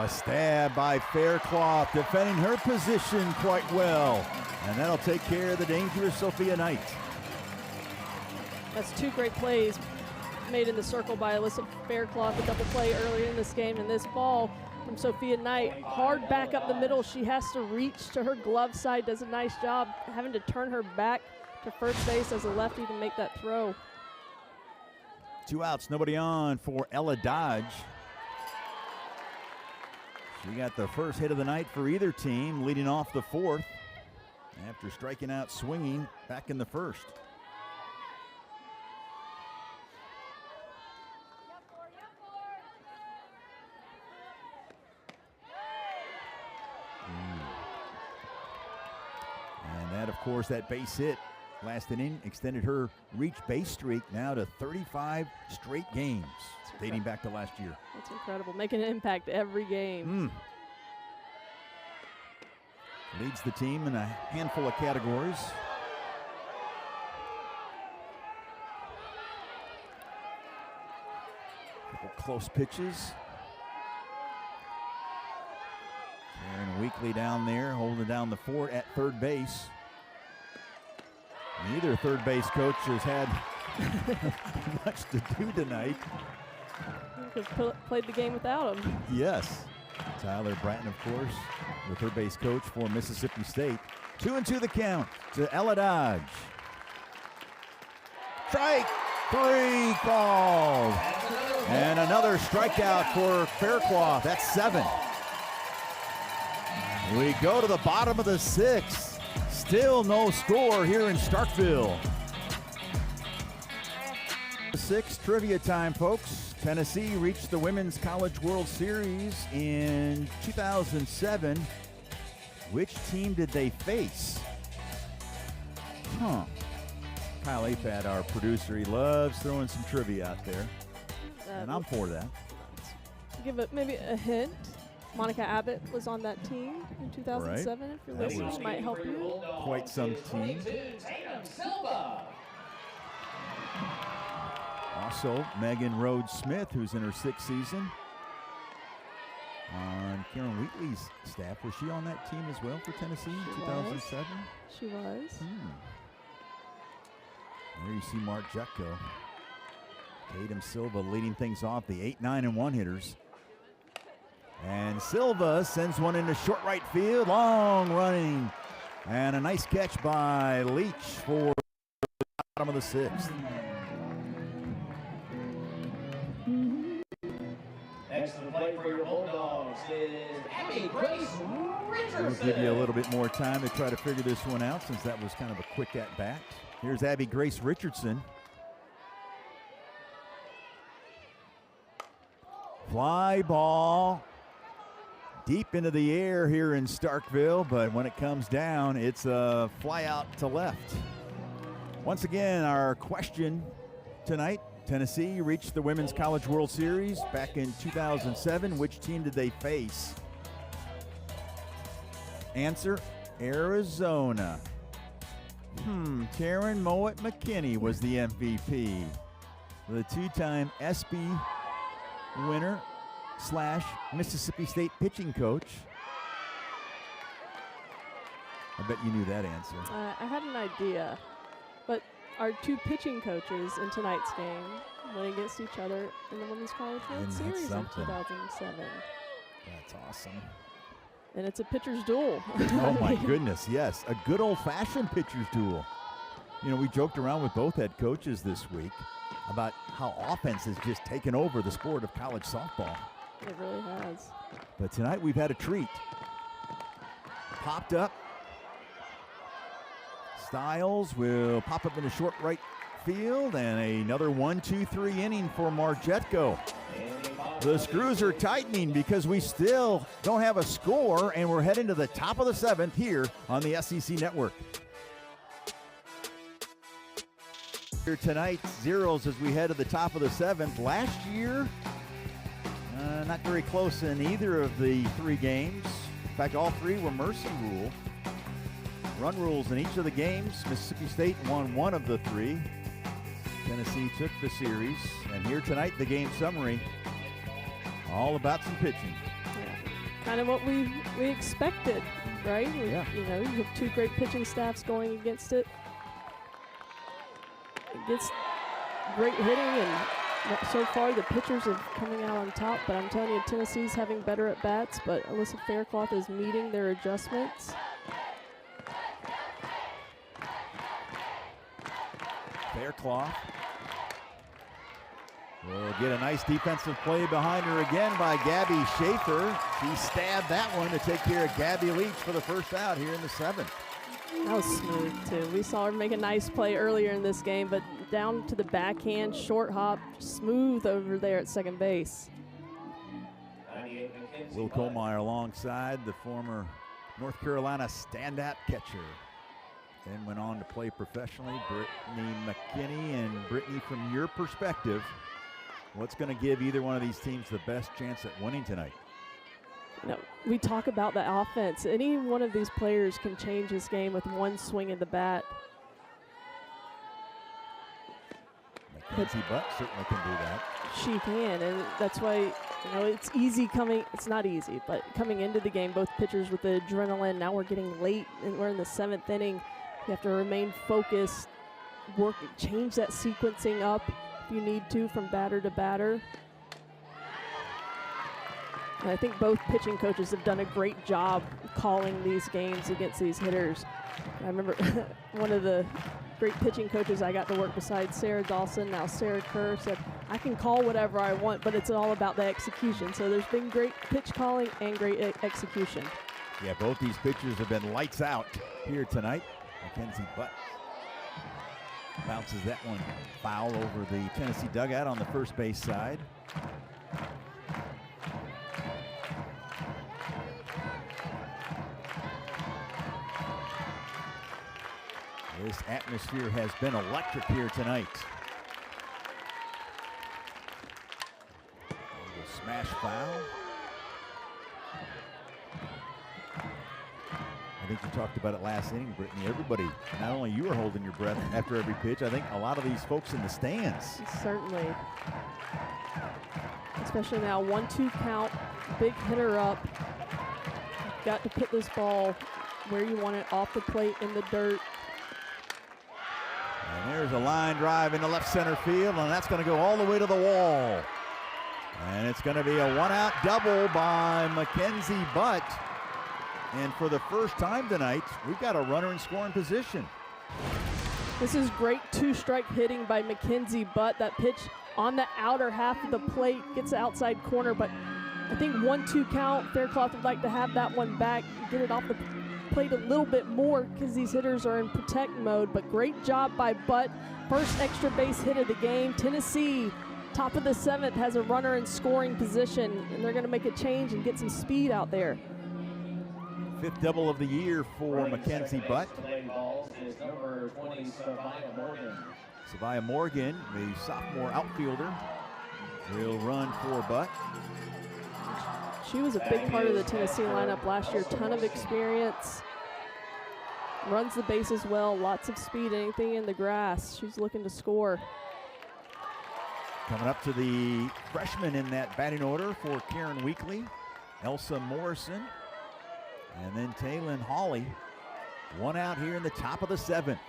Stab by Faircloth, defending her position quite well. And that'll take care of the dangerous Sophia Knight. That's 2 great plays made in the circle by Alyssa Faircloth, a double play earlier in this game. And this ball from Sophia Knight, hard back up the middle. She has to reach to her glove side, does a nice job having to turn her back to first base as a lefty to make that throw. 2 outs, nobody on for Ella Dodge. She got the first hit of the night for either team, leading off the 4th after striking out swinging back in the 1st. And that, of course, that base hit last inning extended her reach base streak now to 35 straight games, dating back to last year. That's incredible, making an impact every game. Leads the team in a handful of categories. Couple close pitches. Karen Weekly down there, holding down the fort at third base. Neither third base coach has had much to do tonight. Could have played the game without him. Yes. Tyler Bratton, of course, the third base coach for Mississippi State. 2-2 the count to Ella Dodge. Strike 3 called. And another strikeout for Faircloth. That's 7. We go to the bottom of the 6th. Still no score here in Starkville. 6 trivia time, folks. Tennessee reached the Women's College World Series in 2007. Which team did they face? Kyle Apad, our producer, he loves throwing some trivia out there. And I'm for that. Give it maybe a hint. Monica Abbott was on that team in 2007. Right. If you're listening, it might help you. Quite some team. Also, Megan Rhodes Smith, who's in her 6th season. On Karen Wheatley's staff. Was she on that team as well for Tennessee in 2007? She was. There you see Mark Jutko. Tatum Silva leading things off, the 8, 9, and 1 hitters. And Silva sends one into short right field, long running. And a nice catch by Leach for the bottom of the 6th. Next to the plate for your Bulldogs is Abby Grace Richardson. We'll give you a little bit more time to try to figure this one out since that was kind of a quick at bat. Here's Abby Grace Richardson. Fly ball deep into the air here in Starkville, but when it comes down, it's a fly out to left. Once again, our question tonight, Tennessee reached the Women's College World Series back in 2007. Which team did they face? Answer, Arizona. Taryn Mowat McKinney was the MVP. The 2-time ESPY winner / Mississippi State pitching coach. I bet you knew that answer. I had an idea, but our 2 pitching coaches in tonight's game went against each other in the Women's College World Series in 2007. That's awesome. And it's a pitcher's duel. Oh my goodness, yes. A good old-fashioned pitcher's duel. You know, we joked around with both head coaches this week about how offense has just taken over the sport of college softball. It really has. But tonight we've had a treat. Popped up. Stiles will pop up into short right field, and another 1-2-3 inning for Marjetko. The screws are tightening because we still don't have a score, and we're heading to the top of the 7th here on the SEC Network. Here tonight, zeros as we head to the top of the 7th. Last year, not very close in either of the 3 games. In fact, all 3 were mercy rule. Run rules in each of the games. Mississippi State won 1 of the 3. Tennessee took the series. And here tonight, the game summary. All about some pitching. Yeah. Kind of what we expected, right? Yeah. You know, you have 2 great pitching staffs going against it. Against great hitting, and so far the pitchers are coming out on top. But I'm telling you, Tennessee's having better at bats, but Alyssa Faircloth is meeting their adjustments. Faircloth will get a nice defensive play behind her again by Gabby Schaefer. She stabbed that one to take care of Gabby Leach for the first out here in the 7th. That was smooth, too. We saw her make a nice play earlier in this game, but down to the backhand, short hop, smooth over there at second base. Will Kohlmeyer alongside the former North Carolina standout catcher. Then went on to play professionally. Brittany McKinney. And Brittany, from your perspective, what's going to give either one of these teams the best chance at winning tonight? You know, we talk about the offense. Any one of these players can change this game with one swing of the bat. Mackenzie Buck certainly can do that. She can, and that's why, you know, it's easy coming. It's not easy, but coming into the game, both pitchers with the adrenaline. Now we're getting late, and we're in the 7th inning. You have to remain focused, change that sequencing up if you need to from batter to batter. And I think both pitching coaches have done a great job calling these games against these hitters. I remember one of the great pitching coaches I got to work beside, Sarah Dawson, now Sarah Kerr, said, I can call whatever I want, but it's all about the execution. So there's been great pitch calling and great execution. Yeah, both these pitchers have been lights out here tonight. Mackenzie Butt bounces that one foul over the Tennessee dugout on the first base side. This atmosphere has been electric here tonight. A smash foul. I think you talked about it last inning, Brittany. Everybody, not only you are holding your breath after every pitch, I think a lot of these folks in the stands. Certainly. Especially now, 1-2 count, big hitter up. Got to put this ball where you want it, off the plate in the dirt. And there's a line drive into left center field, and that's going to go all the way to the wall. And it's going to be a one-out double by Mackenzie Butt. And for the first time tonight, we've got a runner in scoring position. This is great two-strike hitting by Mackenzie Butt. That pitch on the outer half of the plate gets the outside corner, but I think 1-2 count. Faircloth would like to have that one back, get it off the plate a little bit more because these hitters are in protect mode, but great job by Butt. First extra base hit of the game. Tennessee, top of the 7th, has a runner in scoring position, and they're going to make a change and get some speed out there. 5th double of the year for Mackenzie Butt. Number 20, Savia Morgan. Savia Morgan, the sophomore outfielder, will run for Butt. She was a big part of the Tennessee lineup last year. Ton of experience. Runs the bases well, lots of speed, anything in the grass. She's looking to score. Coming up to the freshman in that batting order for Karen Weekly, Elsa Morrison. And then Taylin Hawley, one out here in the top of the 7th.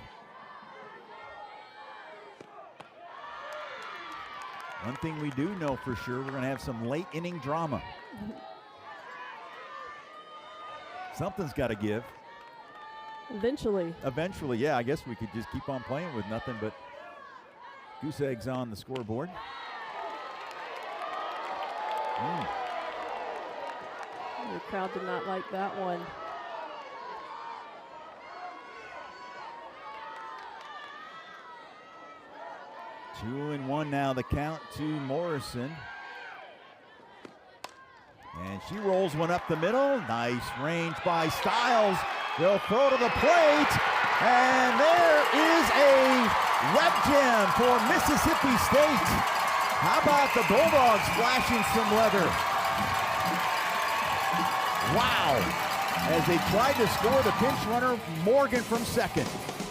One thing we do know for sure, we're going to have some late inning drama. Something's got to give. Eventually. Eventually, yeah. I guess we could just keep on playing with nothing but goose eggs on the scoreboard. The crowd did not like that one. Two and one now, the count to Morrison. And she rolls one up the middle. Nice range by Stiles. They'll throw to the plate. And there is a web gem for Mississippi State. How about the Bulldogs flashing some leather? Wow. As they tried to score, the pinch runner, Morgan, from second.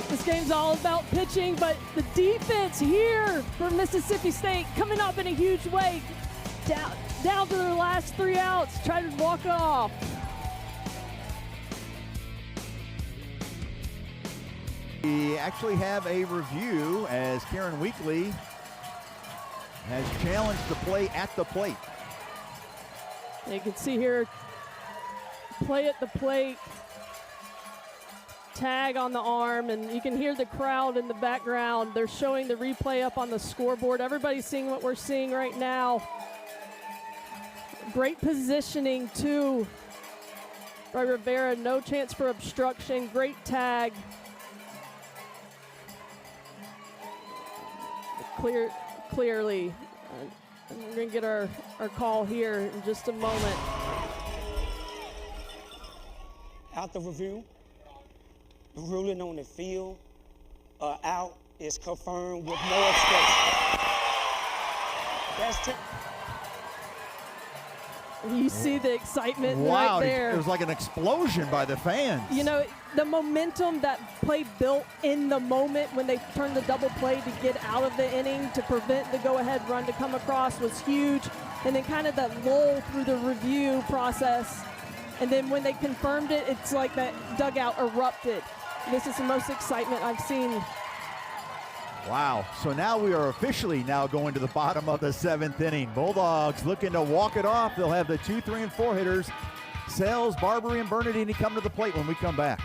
This game's all about pitching, but the defense here for Mississippi State coming up in a huge way. Down to their last 3 outs, try to walk it off. We actually have a review as Karen Weekly has challenged the play at the plate. You can see here, play at the plate, tag on the arm, and you can hear the crowd in the background. They're showing the replay up on the scoreboard. Everybody's seeing what we're seeing right now. Great positioning too by Rivera. No chance for obstruction. Great tag. Clearly. We're going to get our call here in just a moment. Out the review, the ruling on the field out is confirmed with no obstruction. That's You see the excitement wow, right there. It was like an explosion by the fans. You know, the momentum that play built in the moment when they turned the double play to get out of the inning to prevent the go-ahead run to come across was huge. And then kind of that lull through the review process. And then when they confirmed it, it's like that dugout erupted. This is the most excitement I've seen Wow, so now we are officially now going to the bottom of the 7th inning. Bulldogs looking to walk it off. They'll have the 2, 3, and 4 hitters. Sells, Barbary, and Bernardini come to the plate when we come back.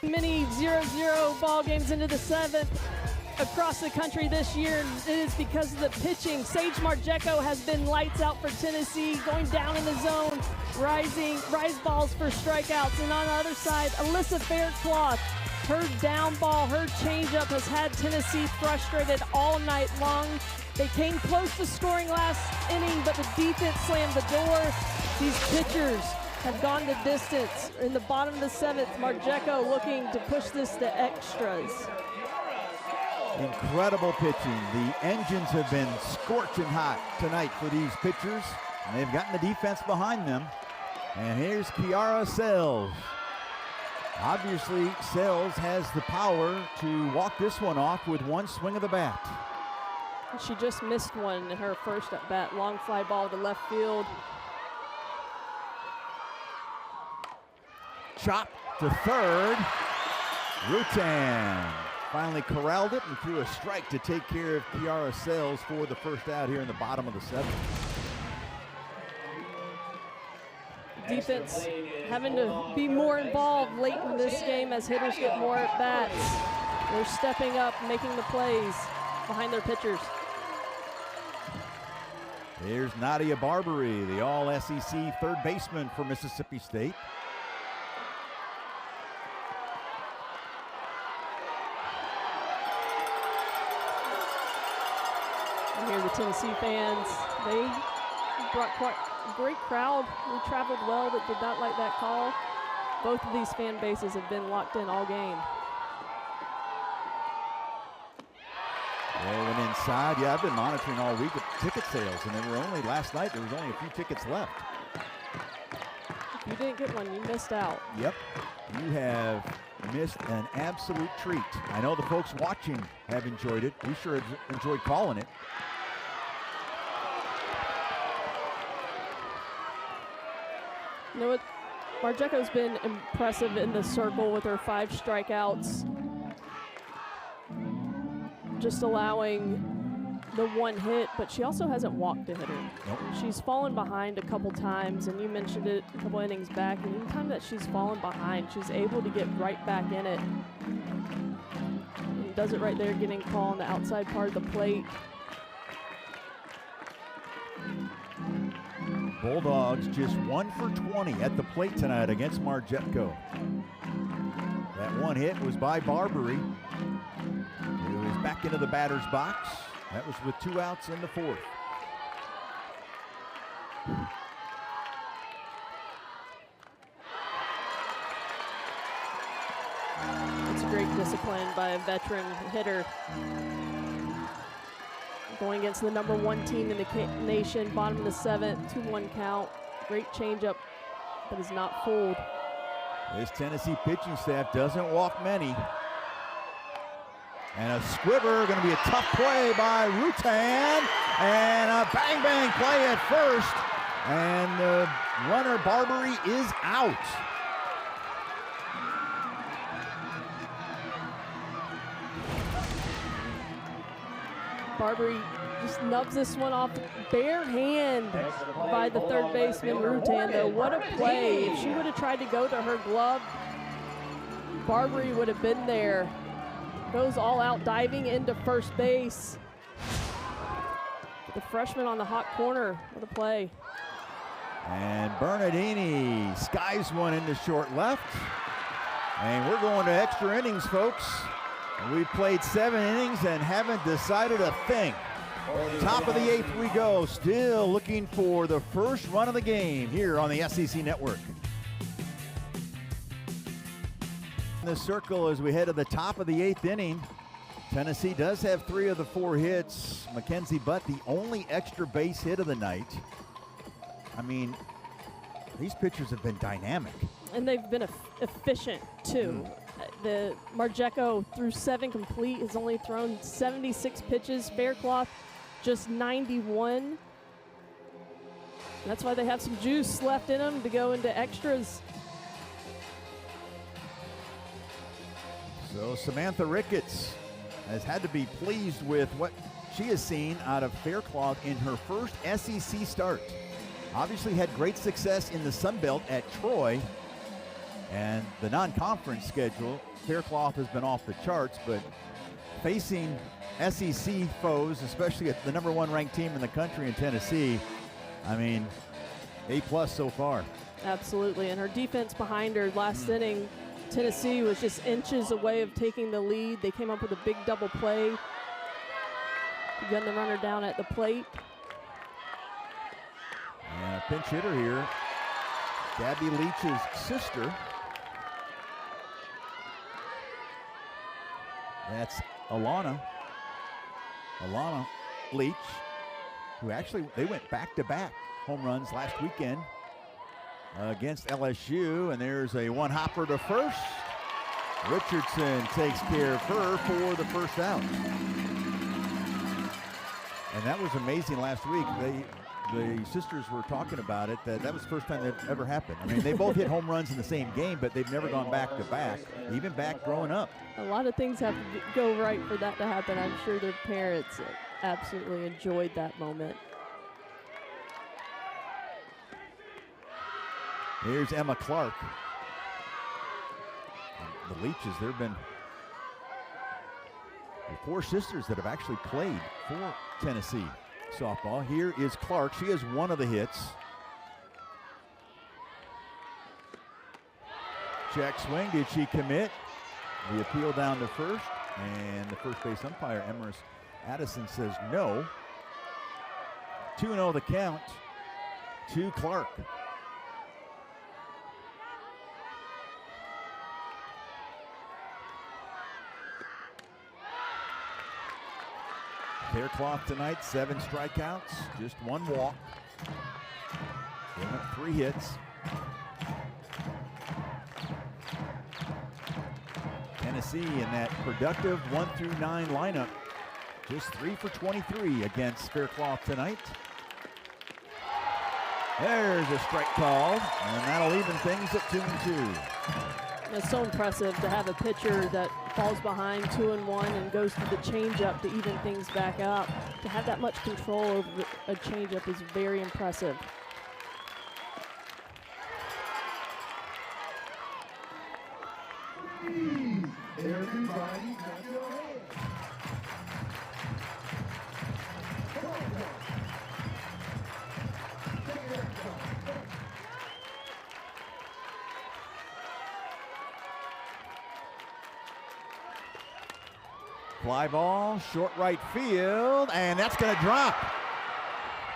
Many 0-0 ball games into the 7th across the country this year, and it is because of the pitching. Sage Margeco has been lights out for Tennessee, going down in the zone, rise balls for strikeouts. And on the other side, Alyssa Faircloth, her down ball, her changeup has had Tennessee frustrated all night long. They came close to scoring last inning, but the defense slammed the door. These pitchers have gone the distance. In the bottom of the 7th, Margeco looking to push this to extras. Incredible pitching. The engines have been scorching hot tonight for these pitchers, and they've gotten the defense behind them. And here's Kiara Sells. Obviously, Sells has the power to walk this one off with one swing of the bat. She just missed one in her first at bat. Long fly ball to left field. Chop to third. Rutan finally corralled it and threw a strike to take care of Kiara Sells for the first out here in the bottom of the 7th. Defense having to be more involved late in this game as hitters get more at bats. They're stepping up, making the plays behind their pitchers. Here's Nadia Barbary, the all-SEC third baseman for Mississippi State. And here the Tennessee fans, they brought quite a great crowd. We traveled well, but did not like that call. Both of these fan bases have been locked in all game. Rolling inside. Yeah, I've been monitoring all week with ticket sales, and last night there was only a few tickets left. If you didn't get one, you missed out. Yep, you have missed an absolute treat. I know the folks watching have enjoyed it. We sure enjoyed calling it. You know what? Margeco's been impressive in the circle with her 5 strikeouts. Just allowing the 1 hit, but she also hasn't walked a hitter. Nope. She's fallen behind a couple times, and you mentioned it a couple innings back, and anytime that she's fallen behind, she's able to get right back in it. And does it right there, getting a call on the outside part of the plate. Bulldogs just 1 for 20 at the plate tonight against Margeco. That 1 hit was by Barbary. It was back into the batter's box. That was with 2 outs in the 4th. It's a great discipline by a veteran hitter. Going against the #1 team in the nation, bottom of the 7th, 2-1 count. Great changeup, but is not fooled. This Tennessee pitching staff doesn't walk many. And a squiver, going to be a tough play by Rutan. And a bang-bang play at first. And the runner, Barbary, is out. Barbary just nubs this one off bare hand by the third baseman, Rutan, though. What a play. If she would have tried to go to her glove, Barbary would have been there. Goes all out, diving into first base. The freshman on the hot corner. What a play. And Bernardini skies one into short left. And we're going to extra innings, folks. We've played 7 innings and haven't decided a thing. Top of the 8th we go, still looking for the first run of the game here on the SEC Network. In the circle as we head to the top of the 8th inning. Tennessee does have 3 of the 4 hits. Mackenzie Butt, the only extra base hit of the night. I mean, these pitchers have been dynamic. And they've been efficient, too. The Margeco threw 7 complete, has only thrown 76 pitches. Faircloth just 91. And that's why they have some juice left in them to go into extras. So Samantha Ricketts has had to be pleased with what she has seen out of Faircloth in her first SEC start. Obviously had great success in the Sun Belt at Troy, and the non-conference schedule, Faircloth has been off the charts, but facing SEC foes, especially at the #1 ranked team in the country in Tennessee, I mean, A+ so far. Absolutely, and her defense behind her last inning, Tennessee was just inches away of taking the lead. They came up with a big double play. Gun the runner down at the plate. And a pinch hitter here, Gabby Leach's sister. That's Alana Leach, who actually, they went back-to-back home runs last weekend against LSU, and there's a one-hopper to first. Richardson takes care of her for the first out. And that was amazing last week. The sisters were talking about it, that was the first time that ever happened. I mean, they both hit home runs in the same game, but they've never gone back-to-back, even back growing up. A lot of things have to go right for that to happen. I'm sure their parents absolutely enjoyed that moment. Here's Emma Clark. And the Leaches, there have been 4 sisters that have actually played for Tennessee softball. Here is Clark. She has one of the hits. Check swing. Did she commit? The appeal down to first, and the first base umpire, Emerus Addison, says no. 2-0 the count to Clark. Faircloth tonight, 7 strikeouts, just 1 walk. Giving up 3 hits. Tennessee in that productive 1 through 9 lineup, just 3 for 23 against Faircloth tonight. There's a strike called, and that'll even things at 2-2. It's so impressive to have a pitcher that falls behind 2-1 and goes to the changeup to even things back up. To have that much control over a changeup is very impressive. Fly ball, short right field, and that's going to drop.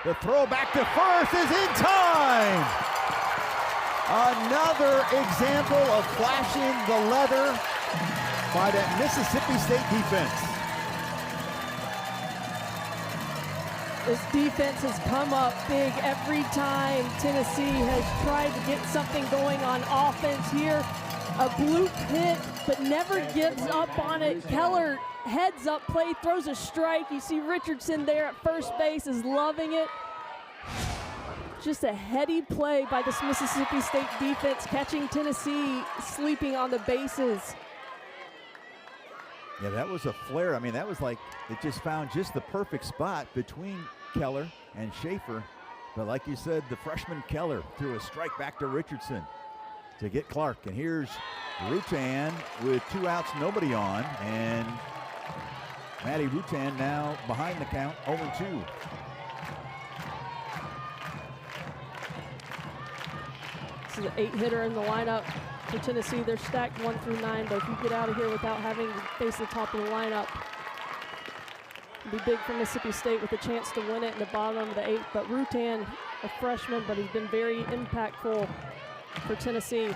The throw back to first is in time. Another example of flashing the leather by that Mississippi State defense. This defense has come up big every time Tennessee has tried to get something going on offense here. A bloop hit, but never gives up on it. Keller heads up play, throws a strike. You see Richardson there at first base is loving it. Just a heady play by this Mississippi State defense, catching Tennessee sleeping on the bases. Yeah, that was a flare. I mean, that was like, it just found just the perfect spot between Keller and Schaefer. But like you said, the freshman Keller threw a strike back to Richardson to get Clark. And here's Rutan with 2 outs, nobody on. And Maddie Rutan now behind the count, 0-2. This is an 8-hitter in the lineup for Tennessee. They're stacked 1 through 9, but if you get out of here without having to face the top of the lineup, it'd be big for Mississippi State with a chance to win it in the bottom of the 8th. But Rutan, a freshman, but he's been very impactful for Tennessee.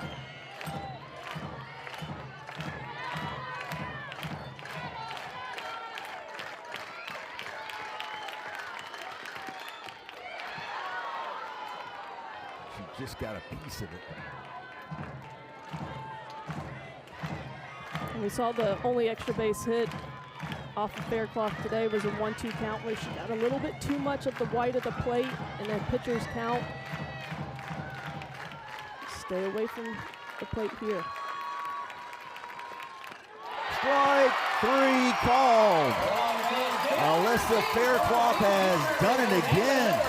She just got a piece of it. And we saw the only extra base hit off of Faircloth today was a 1-2 count where she got a little bit too much of the white of the plate and then pitcher's count. Stay away from the plate here. strike 3 called. Alyssa Faircloth has done it again.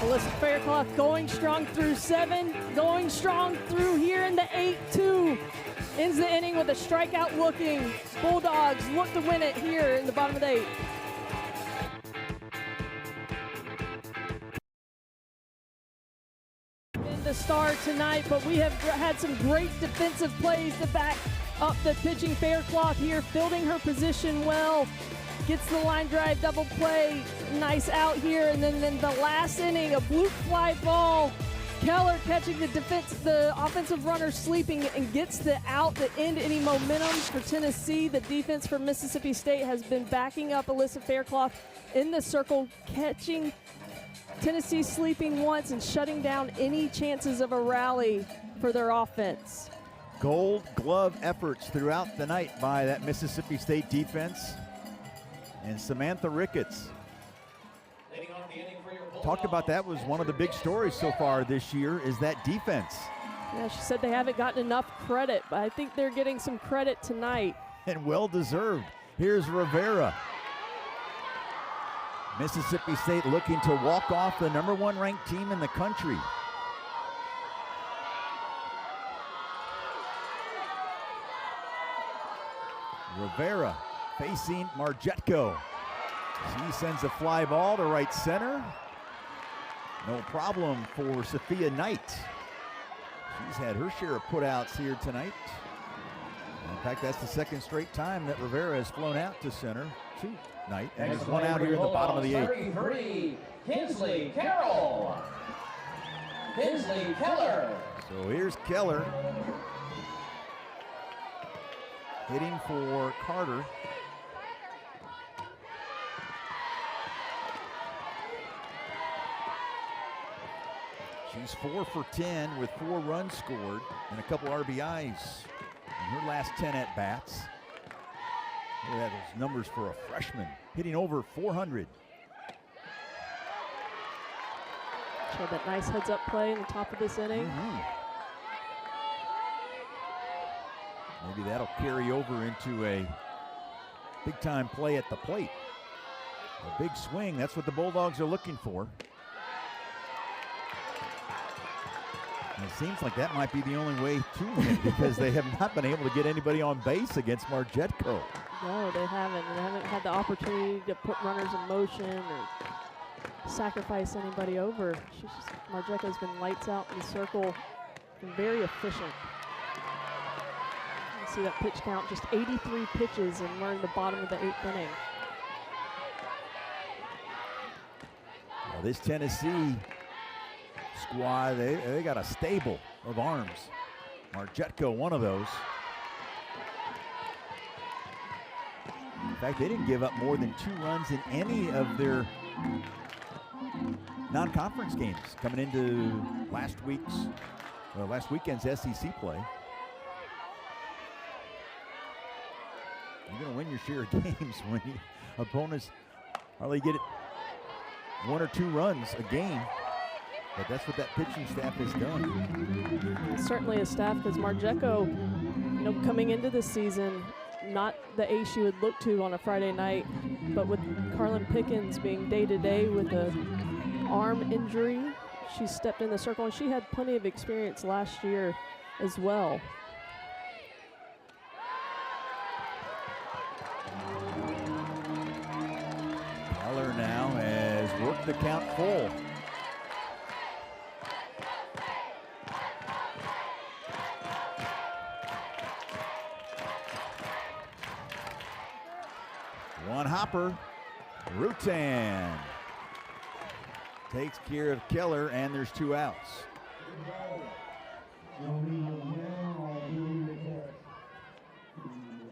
Alyssa Faircloth going strong through 7, going strong through here in the 8-2. Ends the inning with a strikeout looking. Bulldogs look to win it here in the bottom of the 8th. In the star tonight, but we have had some great defensive plays to back up the pitching. Faircloth here, fielding her position well. Gets the line drive double play, nice out here, and then the last inning, a blue fly ball. Keller catching the offensive runner sleeping and gets the out to end any momentum for Tennessee. The defense for Mississippi State has been backing up Alyssa Faircloth in the circle, catching Tennessee sleeping once and shutting down any chances of a rally for their offense. Gold glove efforts throughout the night by that Mississippi State defense. And Samantha Ricketts talked about that was one of the big stories so far this year, is that defense. Yeah, she said they haven't gotten enough credit, but I think they're getting some credit tonight. And well deserved. Here's Rivera. Mississippi State looking to walk off the #1 ranked team in the country. Rivera facing Marjetko. She sends a fly ball to right center. No problem for Sophia Knight. She's had her share of putouts here tonight. In fact, that's the second straight time that Rivera has flown out to center tonight, and there's one out here in the bottom of the 8th. 33, Kinsley Carroll. Kinsley Keller. So here's Keller hitting for Carter. She's 4 for 10 with 4 runs scored and a couple RBIs in her last 10 at-bats. Look at those numbers for a freshman, hitting over 400. She had that nice heads-up play in the top of this inning. Maybe that'll carry over into a big-time play at the plate. A big swing, that's what the Bulldogs are looking for. And it seems like that might be the only way to win because they have not been able to get anybody on base against Marjetko. No, they haven't. They haven't had the opportunity to put runners in motion or sacrifice anybody over. Marjetko's been lights out in the circle and very efficient. You see that pitch count, just 83 pitches, and we're in the bottom of the 8th inning. Well, this Tennessee squad, they got a stable of arms. Marjetko, one of those. In fact, they didn't give up more than 2 runs in any of their non-conference games coming into last weekend's SEC play. You're going to win your share of games when opponents hardly get it 1 or 2 runs a game. But that's what that pitching staff has done. Certainly a staff, because Marjetko, coming into this season, not the ace you would look to on a Friday night, but with Carlin Pickens being day-to-day with an arm injury, she stepped in the circle, and she had plenty of experience last year as well. Keller now has worked the count full. One hopper, Rutan takes care of Keller, and there's 2 outs.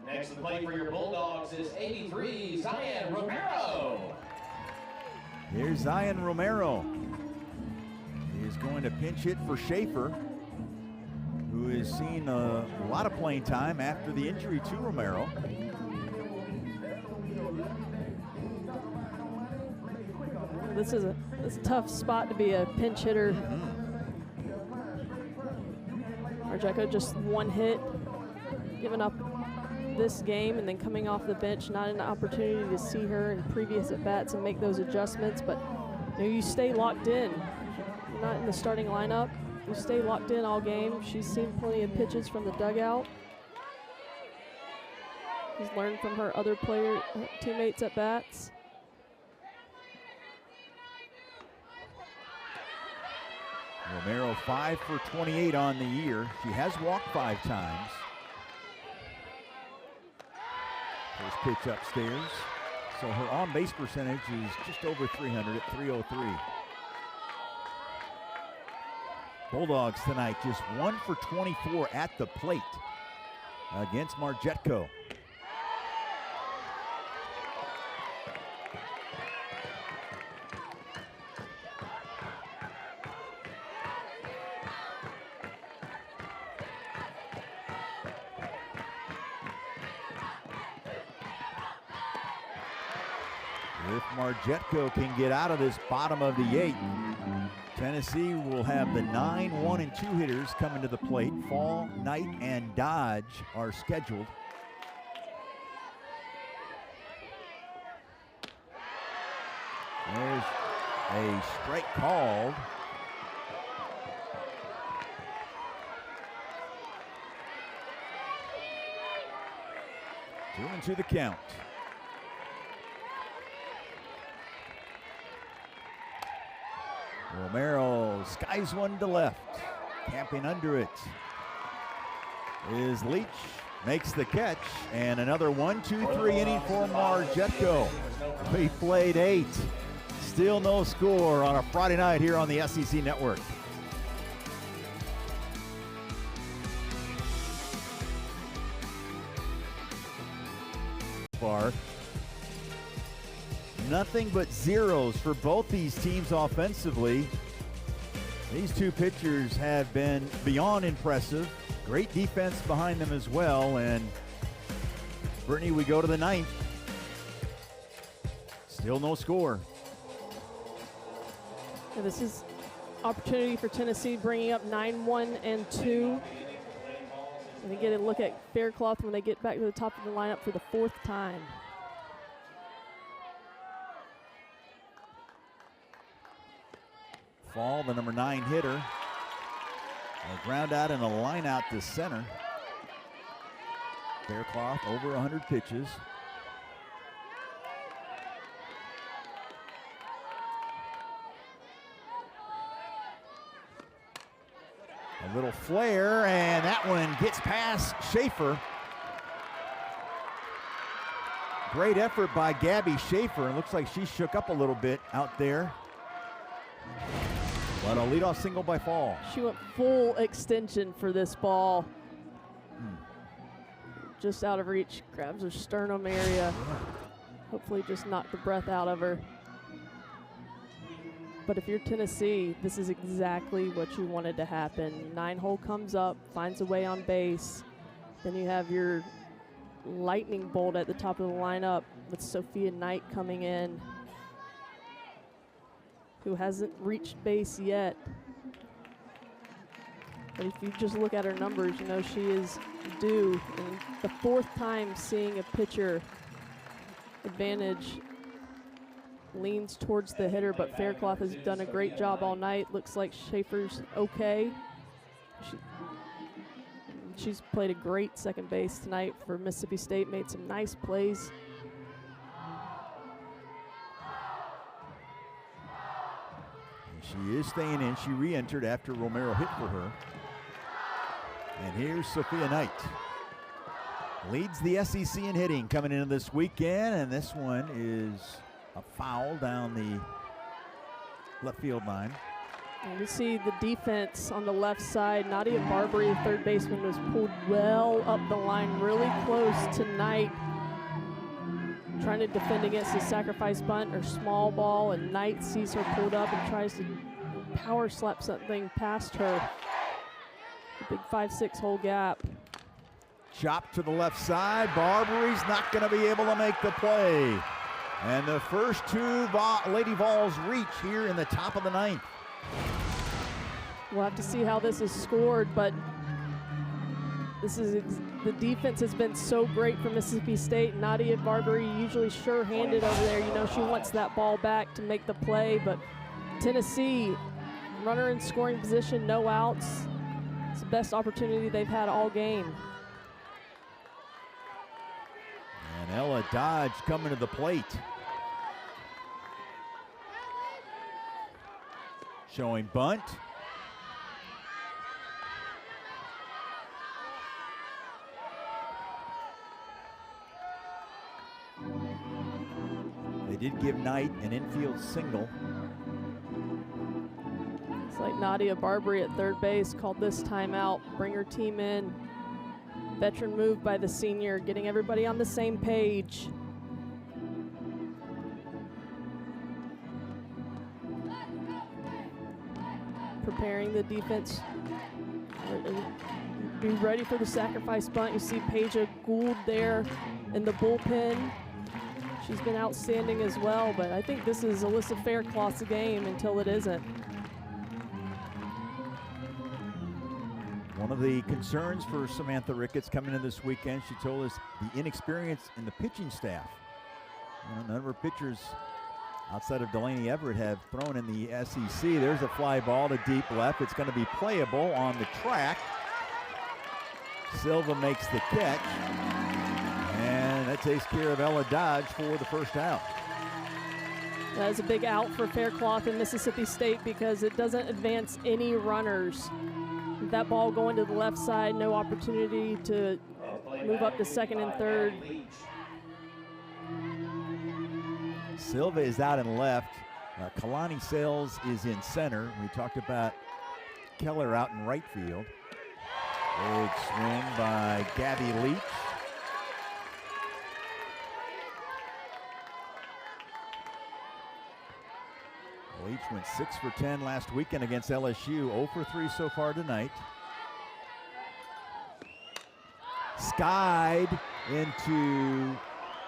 Next to play for your Bulldogs is 83, Zion Romero. Here's Zion Romero. He is going to pinch hit for Schaefer, who has seen a lot of playing time after the injury to Romero. This is a tough spot to be a pinch hitter. Marjeko just one hit, giving up this game, and then coming off the bench, not an opportunity to see her in previous at-bats and make those adjustments. But you know, you stay locked in. You're not in the starting lineup. You stay locked in all game. She's seen plenty of pitches from the dugout. She's learned from her other teammates at bats. Romero 5 for 28 on the year. She has walked 5 times. First pitch upstairs. So her on-base percentage is just over 300 at 303. Bulldogs tonight just 1 for 24 at the plate against Marjetko. If Marjetko can get out of this bottom of the 8th, Tennessee will have the 9, 1, and 2 hitters coming to the plate. Fall, Knight, and Dodge are scheduled. There's a strike called. Two and two the count. Romero skies one to left. Camping under it is Leach. Makes the catch, and another 1-2-3 inning for Marjetko. We played 8. Still no score on a Friday night here on the SEC Network. Far. Nothing but zeros for both these teams offensively. These two pitchers have been beyond impressive. Great defense behind them as well. And Brittany, we go to the 9th. Still no score. Yeah, this is opportunity for Tennessee, bringing up 9, 1, and 2. And they get a look at Faircloth when they get back to the top of the lineup for the 4th time. Fall, the number 9 hitter. A ground out and a line out to center. Faircloth over 100 pitches. A little flare, and that one gets past Schaefer. Great effort by Gabby Schaefer. It looks like she shook up a little bit out there. But a leadoff single by Fall. She went full extension for this ball. Just out of reach, grabs her sternum area. Hopefully just knocked the breath out of her. But if you're Tennessee, this is exactly what you wanted to happen. 9-hole comes up, finds a way on base. Then you have your lightning bolt at the top of the lineup with Sophia Knight coming in, who hasn't reached base yet. But if you just look at her numbers, you know she is due. And the 4th time seeing a pitcher advantage leans towards the hitter, but Faircloth has done a great job all night. Looks like Schaefer's okay. She's played a great second base tonight for Mississippi State, made some nice plays. She is staying in. She re-entered after Romero hit for her. And here's Sophia Knight. Leads the SEC in hitting coming into this weekend, and this one is a foul down the left field line. And you see the defense on the left side. Nadia Barbary, the third baseman, was pulled well up the line, really close tonight. Trying to defend against the sacrifice bunt or small ball, and Knight sees her pulled up and tries to power slap something past her. A big 5-6 hole gap. Chop to the left side. Barbary's not going to be able to make the play. And the first 2 Lady Vols reach here in the top of the 9th. We'll have to see how this is scored, but The defense has been so great for Mississippi State. Nadia Barbary usually sure-handed over there. You know, she wants that ball back to make the play, but Tennessee, runner in scoring position, no outs. It's the best opportunity they've had all game. And Ella Dodge coming to the plate. Showing bunt. They did give Knight an infield single. It's like Nadia Barbary at third base called this timeout, bring her team in. Veteran move by the senior, getting everybody on the same page. Preparing the defense. Be ready for the sacrifice bunt. You see Paige Gould there in the bullpen. She's been outstanding as well, but I think this is Alyssa Faircloth's game until it isn't. One of the concerns for Samantha Ricketts coming in this weekend, she told us the inexperience in the pitching staff. You know, none of her pitchers outside of Delaney Everett have thrown in the SEC. There's a fly ball to deep left. It's going to be playable on the track. Silva makes the catch. And that takes care of Ella Dodge for the first out. That is a big out for Faircloth in Mississippi State because it doesn't advance any runners. That ball going to the left side, no opportunity to move up to second and third. Silva is out in left. Kalani Sales is in center. We talked about Keller out in right field. Big swing by Gabby Leach. Leach went 6 for 10 last weekend against LSU. 0 for 3 so far tonight. Skied into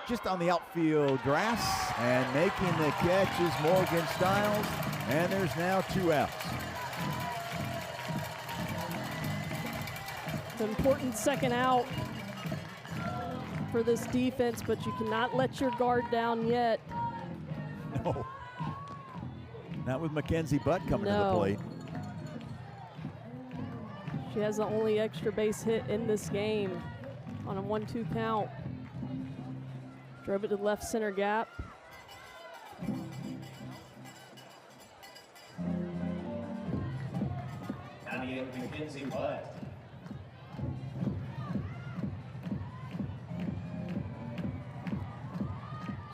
just on the outfield grass, and making the catch is Morgan Stiles, and there's now 2 outs. An important second out for this defense, but you cannot let your guard down yet. No. Not with Mackenzie Butt coming to the plate. She has the only extra base hit in this game on a 1-2 count. Drove it to the left center gap. Mackenzie Butt.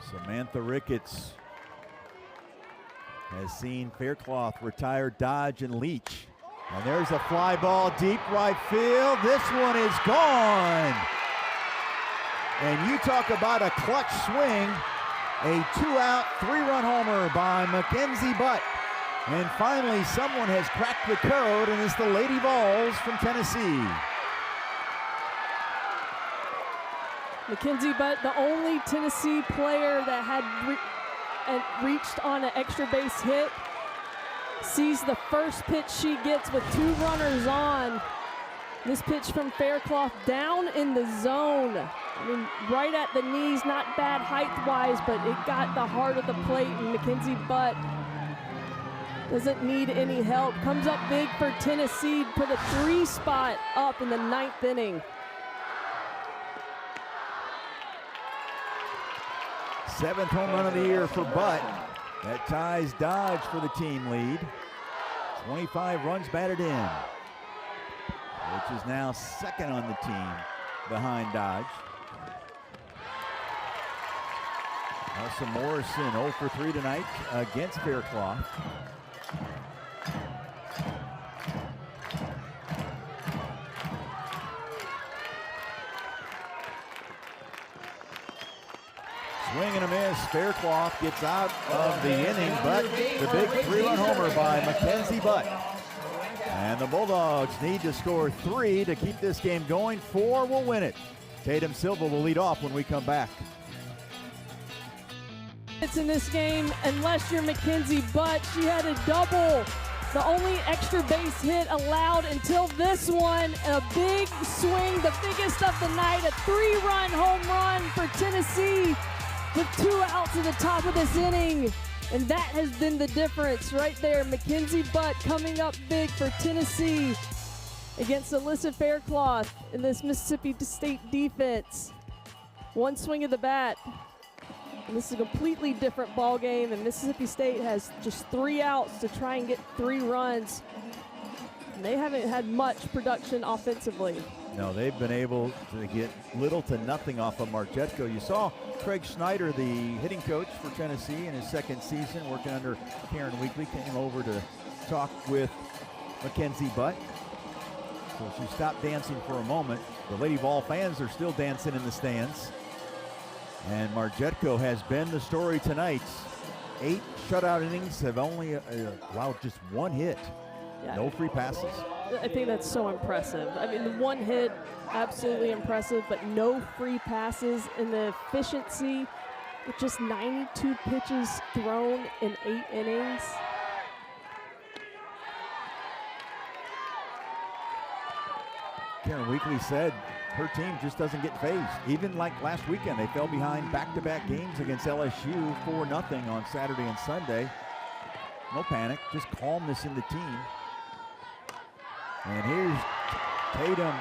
Samantha Ricketts has seen Faircloth retire Dodge and Leach. And there's a fly ball deep right field. This one is gone. And you talk about a clutch swing. A 2-out, 3-run homer by Mackenzie Butt. And finally, someone has cracked the code, and it's the Lady Vols from Tennessee. Mackenzie Butt, the only Tennessee player that had reached on an extra base hit, sees the first pitch she gets with 2 runners on. This pitch from Faircloth down in the zone. I mean, right at the knees, not bad height-wise, but it got the heart of the plate, and Mackenzie Butt doesn't need any help. Comes up big for Tennessee, put a 3 spot up in the 9th inning. 7th home run of the year for Butt. That ties Dodge for the team lead. 25 runs batted in, which is now 2nd on the team behind Dodge. Elsa Morrison 0 for 3 tonight against Faircloth. Swing and a miss. Faircloth gets out of the inning, but the big 3-run homer by Mackenzie Butt. And the Bulldogs need to score 3 to keep this game going. 4 will win it. Tatum Silva will lead off when we come back. It's in this game, unless you're Mackenzie Butt. She had a double The only extra base hit allowed until this one, a big swing, the biggest of the night, a 3-run home run for Tennessee with 2 outs at the top of this inning. And that has been the difference right there. Mackenzie Butt coming up big for Tennessee against Alyssa Faircloth in this Mississippi State defense. One swing of the bat. And this is a completely different ball game, and Mississippi State has just 3 outs to try and get 3 runs. And they haven't had much production offensively. No, they've been able to get little to nothing off of Marjetko. You saw Craig Schneider, the hitting coach for Tennessee in his 2nd season, working under Karen Weekly, came over to talk with Mackenzie Butt. So she stopped dancing for a moment. The Lady Vol fans are still dancing in the stands. And Marjetko has been the story tonight. 8 shutout innings, have only allowed just 1 hit. Yeah. No free passes. I think that's so impressive. I mean, the 1 hit, absolutely impressive, but no free passes, and the efficiency with just 92 pitches thrown in 8 innings. Karen Weekly said her team just doesn't get phased. Even like last weekend, they fell behind back-to-back games against LSU 4-0 on Saturday and Sunday. No panic, just calmness in the team. And here's Tatum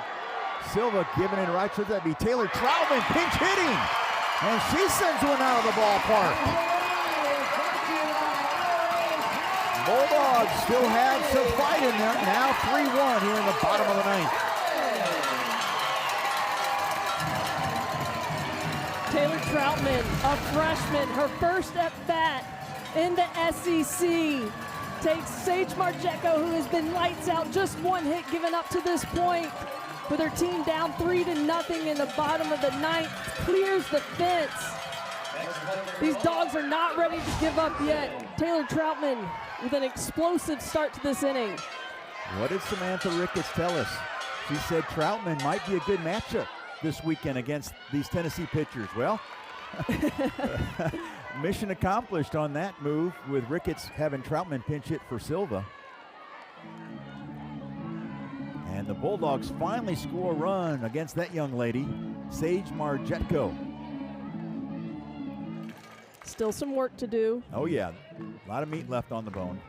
Silva giving it right. Should that be Taylor Troutman pinch hitting? And she sends one out of the ballpark. Bulldogs still have some fight in there. Now 3-1 here in the bottom of the 9th. Taylor Troutman, a freshman, her first at bat in the SEC, takes Sage Marjetko, who has been lights out, just 1 hit given up to this point, with her team down 3-0 in the bottom of the 9th, clears the fence. These Dogs are not ready to give up yet. Taylor Troutman with an explosive start to this inning. What did Samantha Ricketts tell us? She said Troutman might be a good matchup this weekend against these Tennessee pitchers. Well, mission accomplished on that move with Ricketts having Troutman pinch hit for Silva. And the Bulldogs finally score a run against that young lady, Sage Marjetko. Still some work to do. Oh yeah, a lot of meat left on the bone.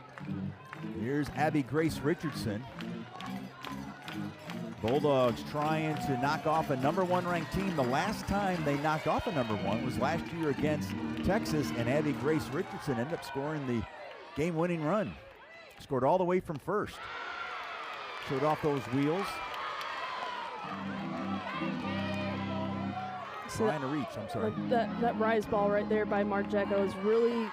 Here's Abby Grace Richardson. Bulldogs trying to knock off a #1 ranked team. The last time they knocked off a #1 was last year against Texas, and Abby Grace Richardson ended up scoring the game-winning run. Scored all the way from first. Showed off those wheels. So trying to reach, I'm sorry. That rise ball right there by Marjetko is really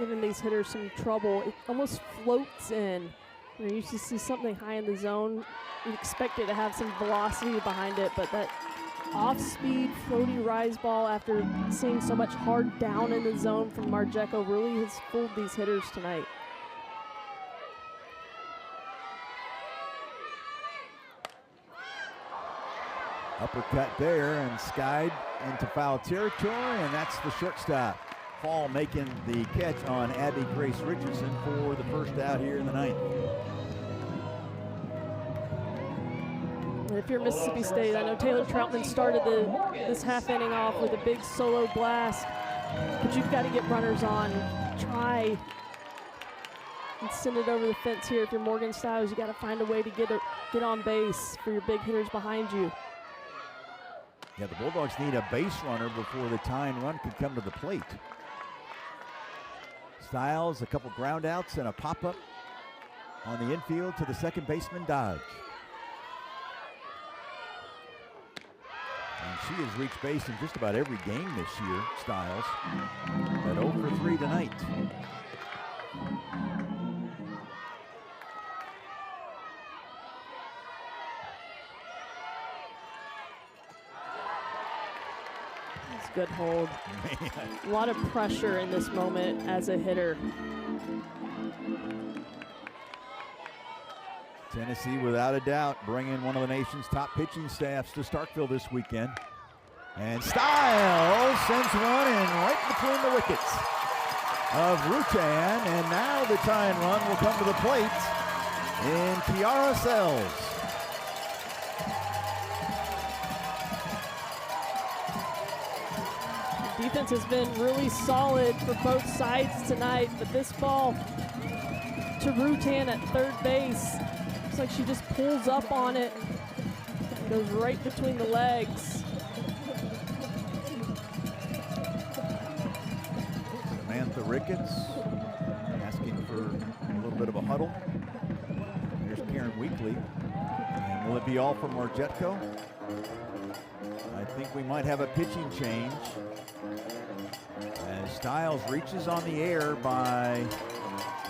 giving these hitters some trouble. It almost floats in. You used to see something high in the zone. You'd expect it to have some velocity behind it, but that off-speed, floaty rise ball after seeing so much hard down in the zone from Marjetko really has fooled these hitters tonight. Uppercut there and skied into foul territory, and that's the shortstop. Fall making the catch on Abby Grace Richardson for the first out here in the 9th. If you're Mississippi State, I know Taylor Troutman started this half inning off with a big solo blast, but you've got to get runners on. Try and send it over the fence here. If you're Morgan Stiles, you got to find a way to get on base for your big hitters behind you. Yeah, the Bulldogs need a base runner before the tying run can come to the plate. Stiles, a couple ground outs and a pop-up on the infield to the second baseman, Dodge. And she has reached base in just about every game this year, Stiles. At 0 for 3 tonight. That's a good hold. Man. A lot of pressure in this moment as a hitter. Tennessee, without a doubt, bringing one of the nation's top pitching staffs to Starkville this weekend. And Stiles sends one in right between the wickets of Rutan. And now the tying run will come to the plate in Kiara Sells. Defense has been really solid for both sides tonight, but this ball to Rutan at third base. Looks like she just pulls up on it and goes right between the legs. Samantha Ricketts asking for a little bit of a huddle. Here's Karen Weekly. And will it be all from Marjetko? I think we might have a pitching change. As Stiles reaches on the air by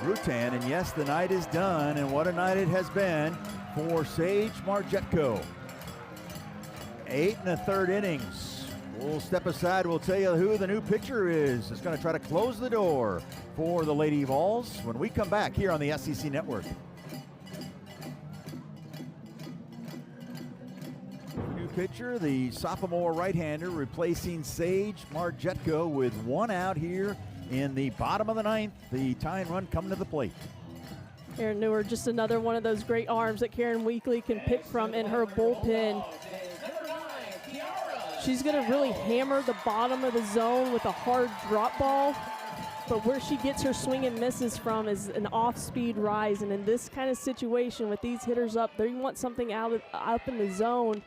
Rutan, and yes, the night is done, and what a night it has been for Sage Marjetko. 8 1/3 innings. We'll step aside, we'll tell you who the new pitcher is. It's going to try to close the door for the Lady Vols when we come back here on the SEC Network. New pitcher, the sophomore right-hander, replacing Sage Marjetko with one out here in the bottom of the ninth. The tying run coming to the plate. Erin Newer, just another one of those great arms that Karen Weekly can pick from in her bullpen. She's going to really hammer the bottom of the zone with a hard drop ball, but where she gets her swing and misses from is an off-speed rise. And in this kind of situation with these hitters up, they want something up in the zone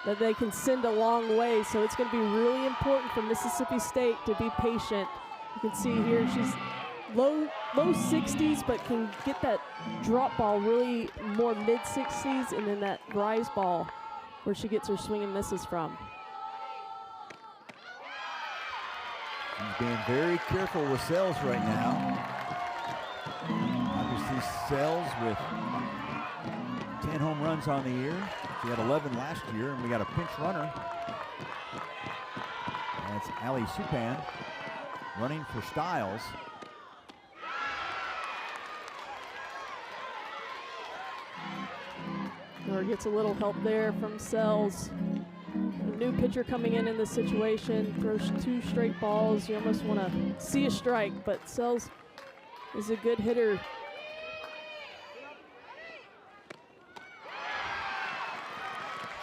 that they can send a long way. So it's going to be really important for Mississippi State to be patient. You can see here she's low 60s, but can get that drop ball really more mid 60s, and then that rise ball where she gets her swing and misses from. She's being very careful with Sells right now. Obviously Sells with 10 home runs on the year. She had 11 last year, and we got a pinch runner. That's Ali Supan running for Stiles. Or gets a little help there from Sells. A new pitcher coming in this situation, throws 2 straight balls. You almost want to see a strike, but Sells is a good hitter.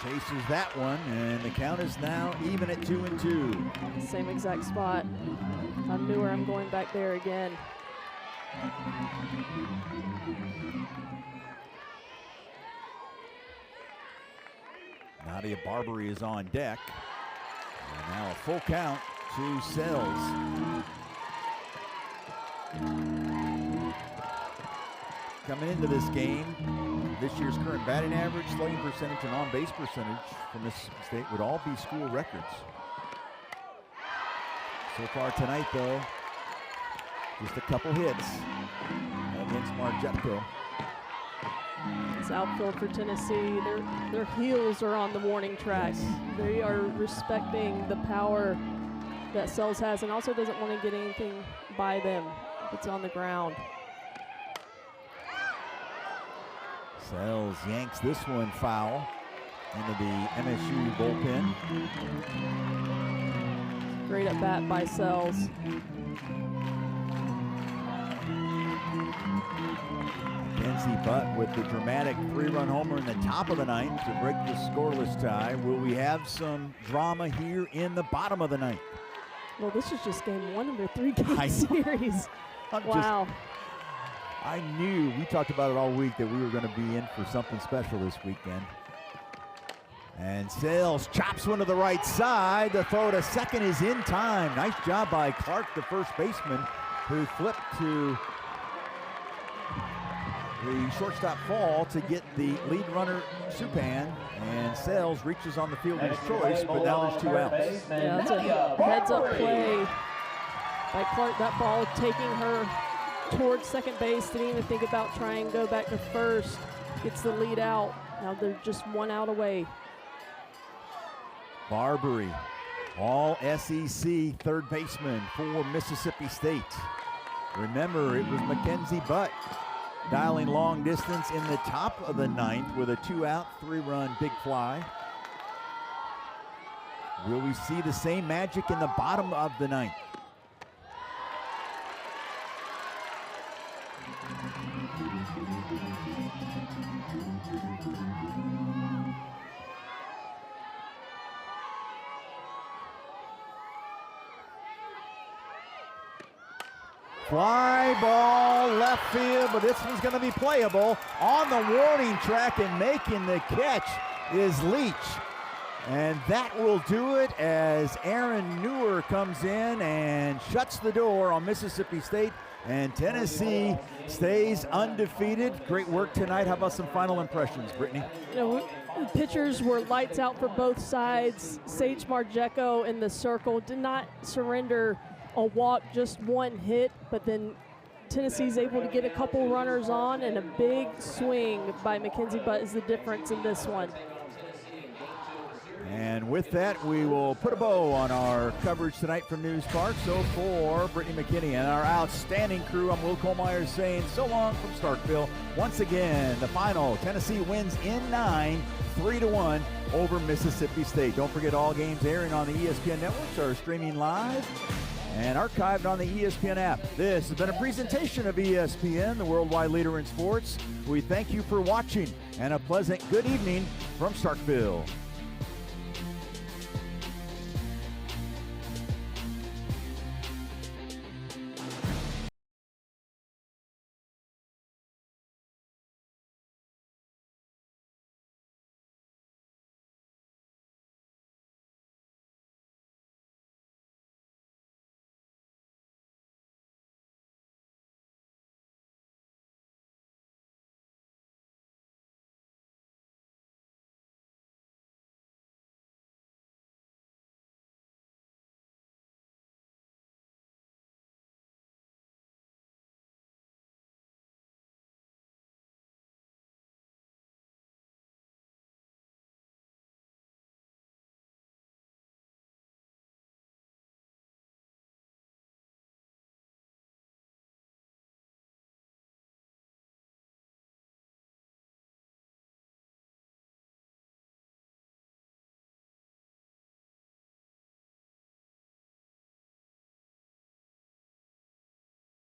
Chases that one, and the count is now even at 2-2. Same exact spot. If I'm Newer, I'm going back there again. Nadia Barbary is on deck. And now a full count to Sells. Coming into this game, this year's current batting average, slugging percentage, and on-base percentage for Mississippi State would all be school records. So far tonight, though, just a couple hits against Marjetko. It's outfield for Tennessee. Their heels are on the warning track. They are respecting the power that Sells has, and also doesn't want to get anything by them if it's on the ground. Sells yanks this one foul into the MSU bullpen. Great at bat by Sells. Mackenzie Butt with the dramatic 3-run homer in the top of the ninth to break the scoreless tie. Will we have some drama here in the bottom of the ninth? Well, this is just game 1 of their 3-game series. Wow. I knew, we talked about it all week, that we were going to be in for something special this weekend. And Sells chops one to the right side. The throw to second is in time. Nice job by Clark, the first baseman, who flipped to the shortstop fall to get the lead runner, Supan. And Sells reaches on the fielder's choice, but now there's 2 outs. Yeah, that's a heads-up play by Clark. That ball taking her towards second base. Didn't even think about trying to go back to first. Gets the lead out. Now they're just 1 out away. Barbary, all SEC third baseman for Mississippi State. Remember, it was Mackenzie Butt dialing long distance in the top of the ninth with a 2-out, 3-run big fly. Will we see the same magic in the bottom of the ninth? Fly ball left field, but this one's going to be playable. On the warning track and making the catch is Leach. And that will do it as Aaron Newer comes in and shuts the door on Mississippi State. And Tennessee stays undefeated. Great work tonight. How about some final impressions, Brittany? You know, the pitchers were lights out for both sides. Sage Margeco in the circle did not surrender a walk, just one hit, but then Tennessee's able to get a couple runners on, and a big swing by Mackenzie Butt is the difference in this one. And with that, we will put a bow on our coverage tonight from News Park. So for Brittany McKinney and our outstanding crew, I'm Will Kohlmeyer saying so long from Starkville. Once again, the final, Tennessee wins in 9, 3-1 over Mississippi State. Don't forget, all games airing on the ESPN networks are streaming live and archived on the ESPN app. This has been a presentation of ESPN, the worldwide leader in sports. We thank you for watching, and a pleasant good evening from Starkville.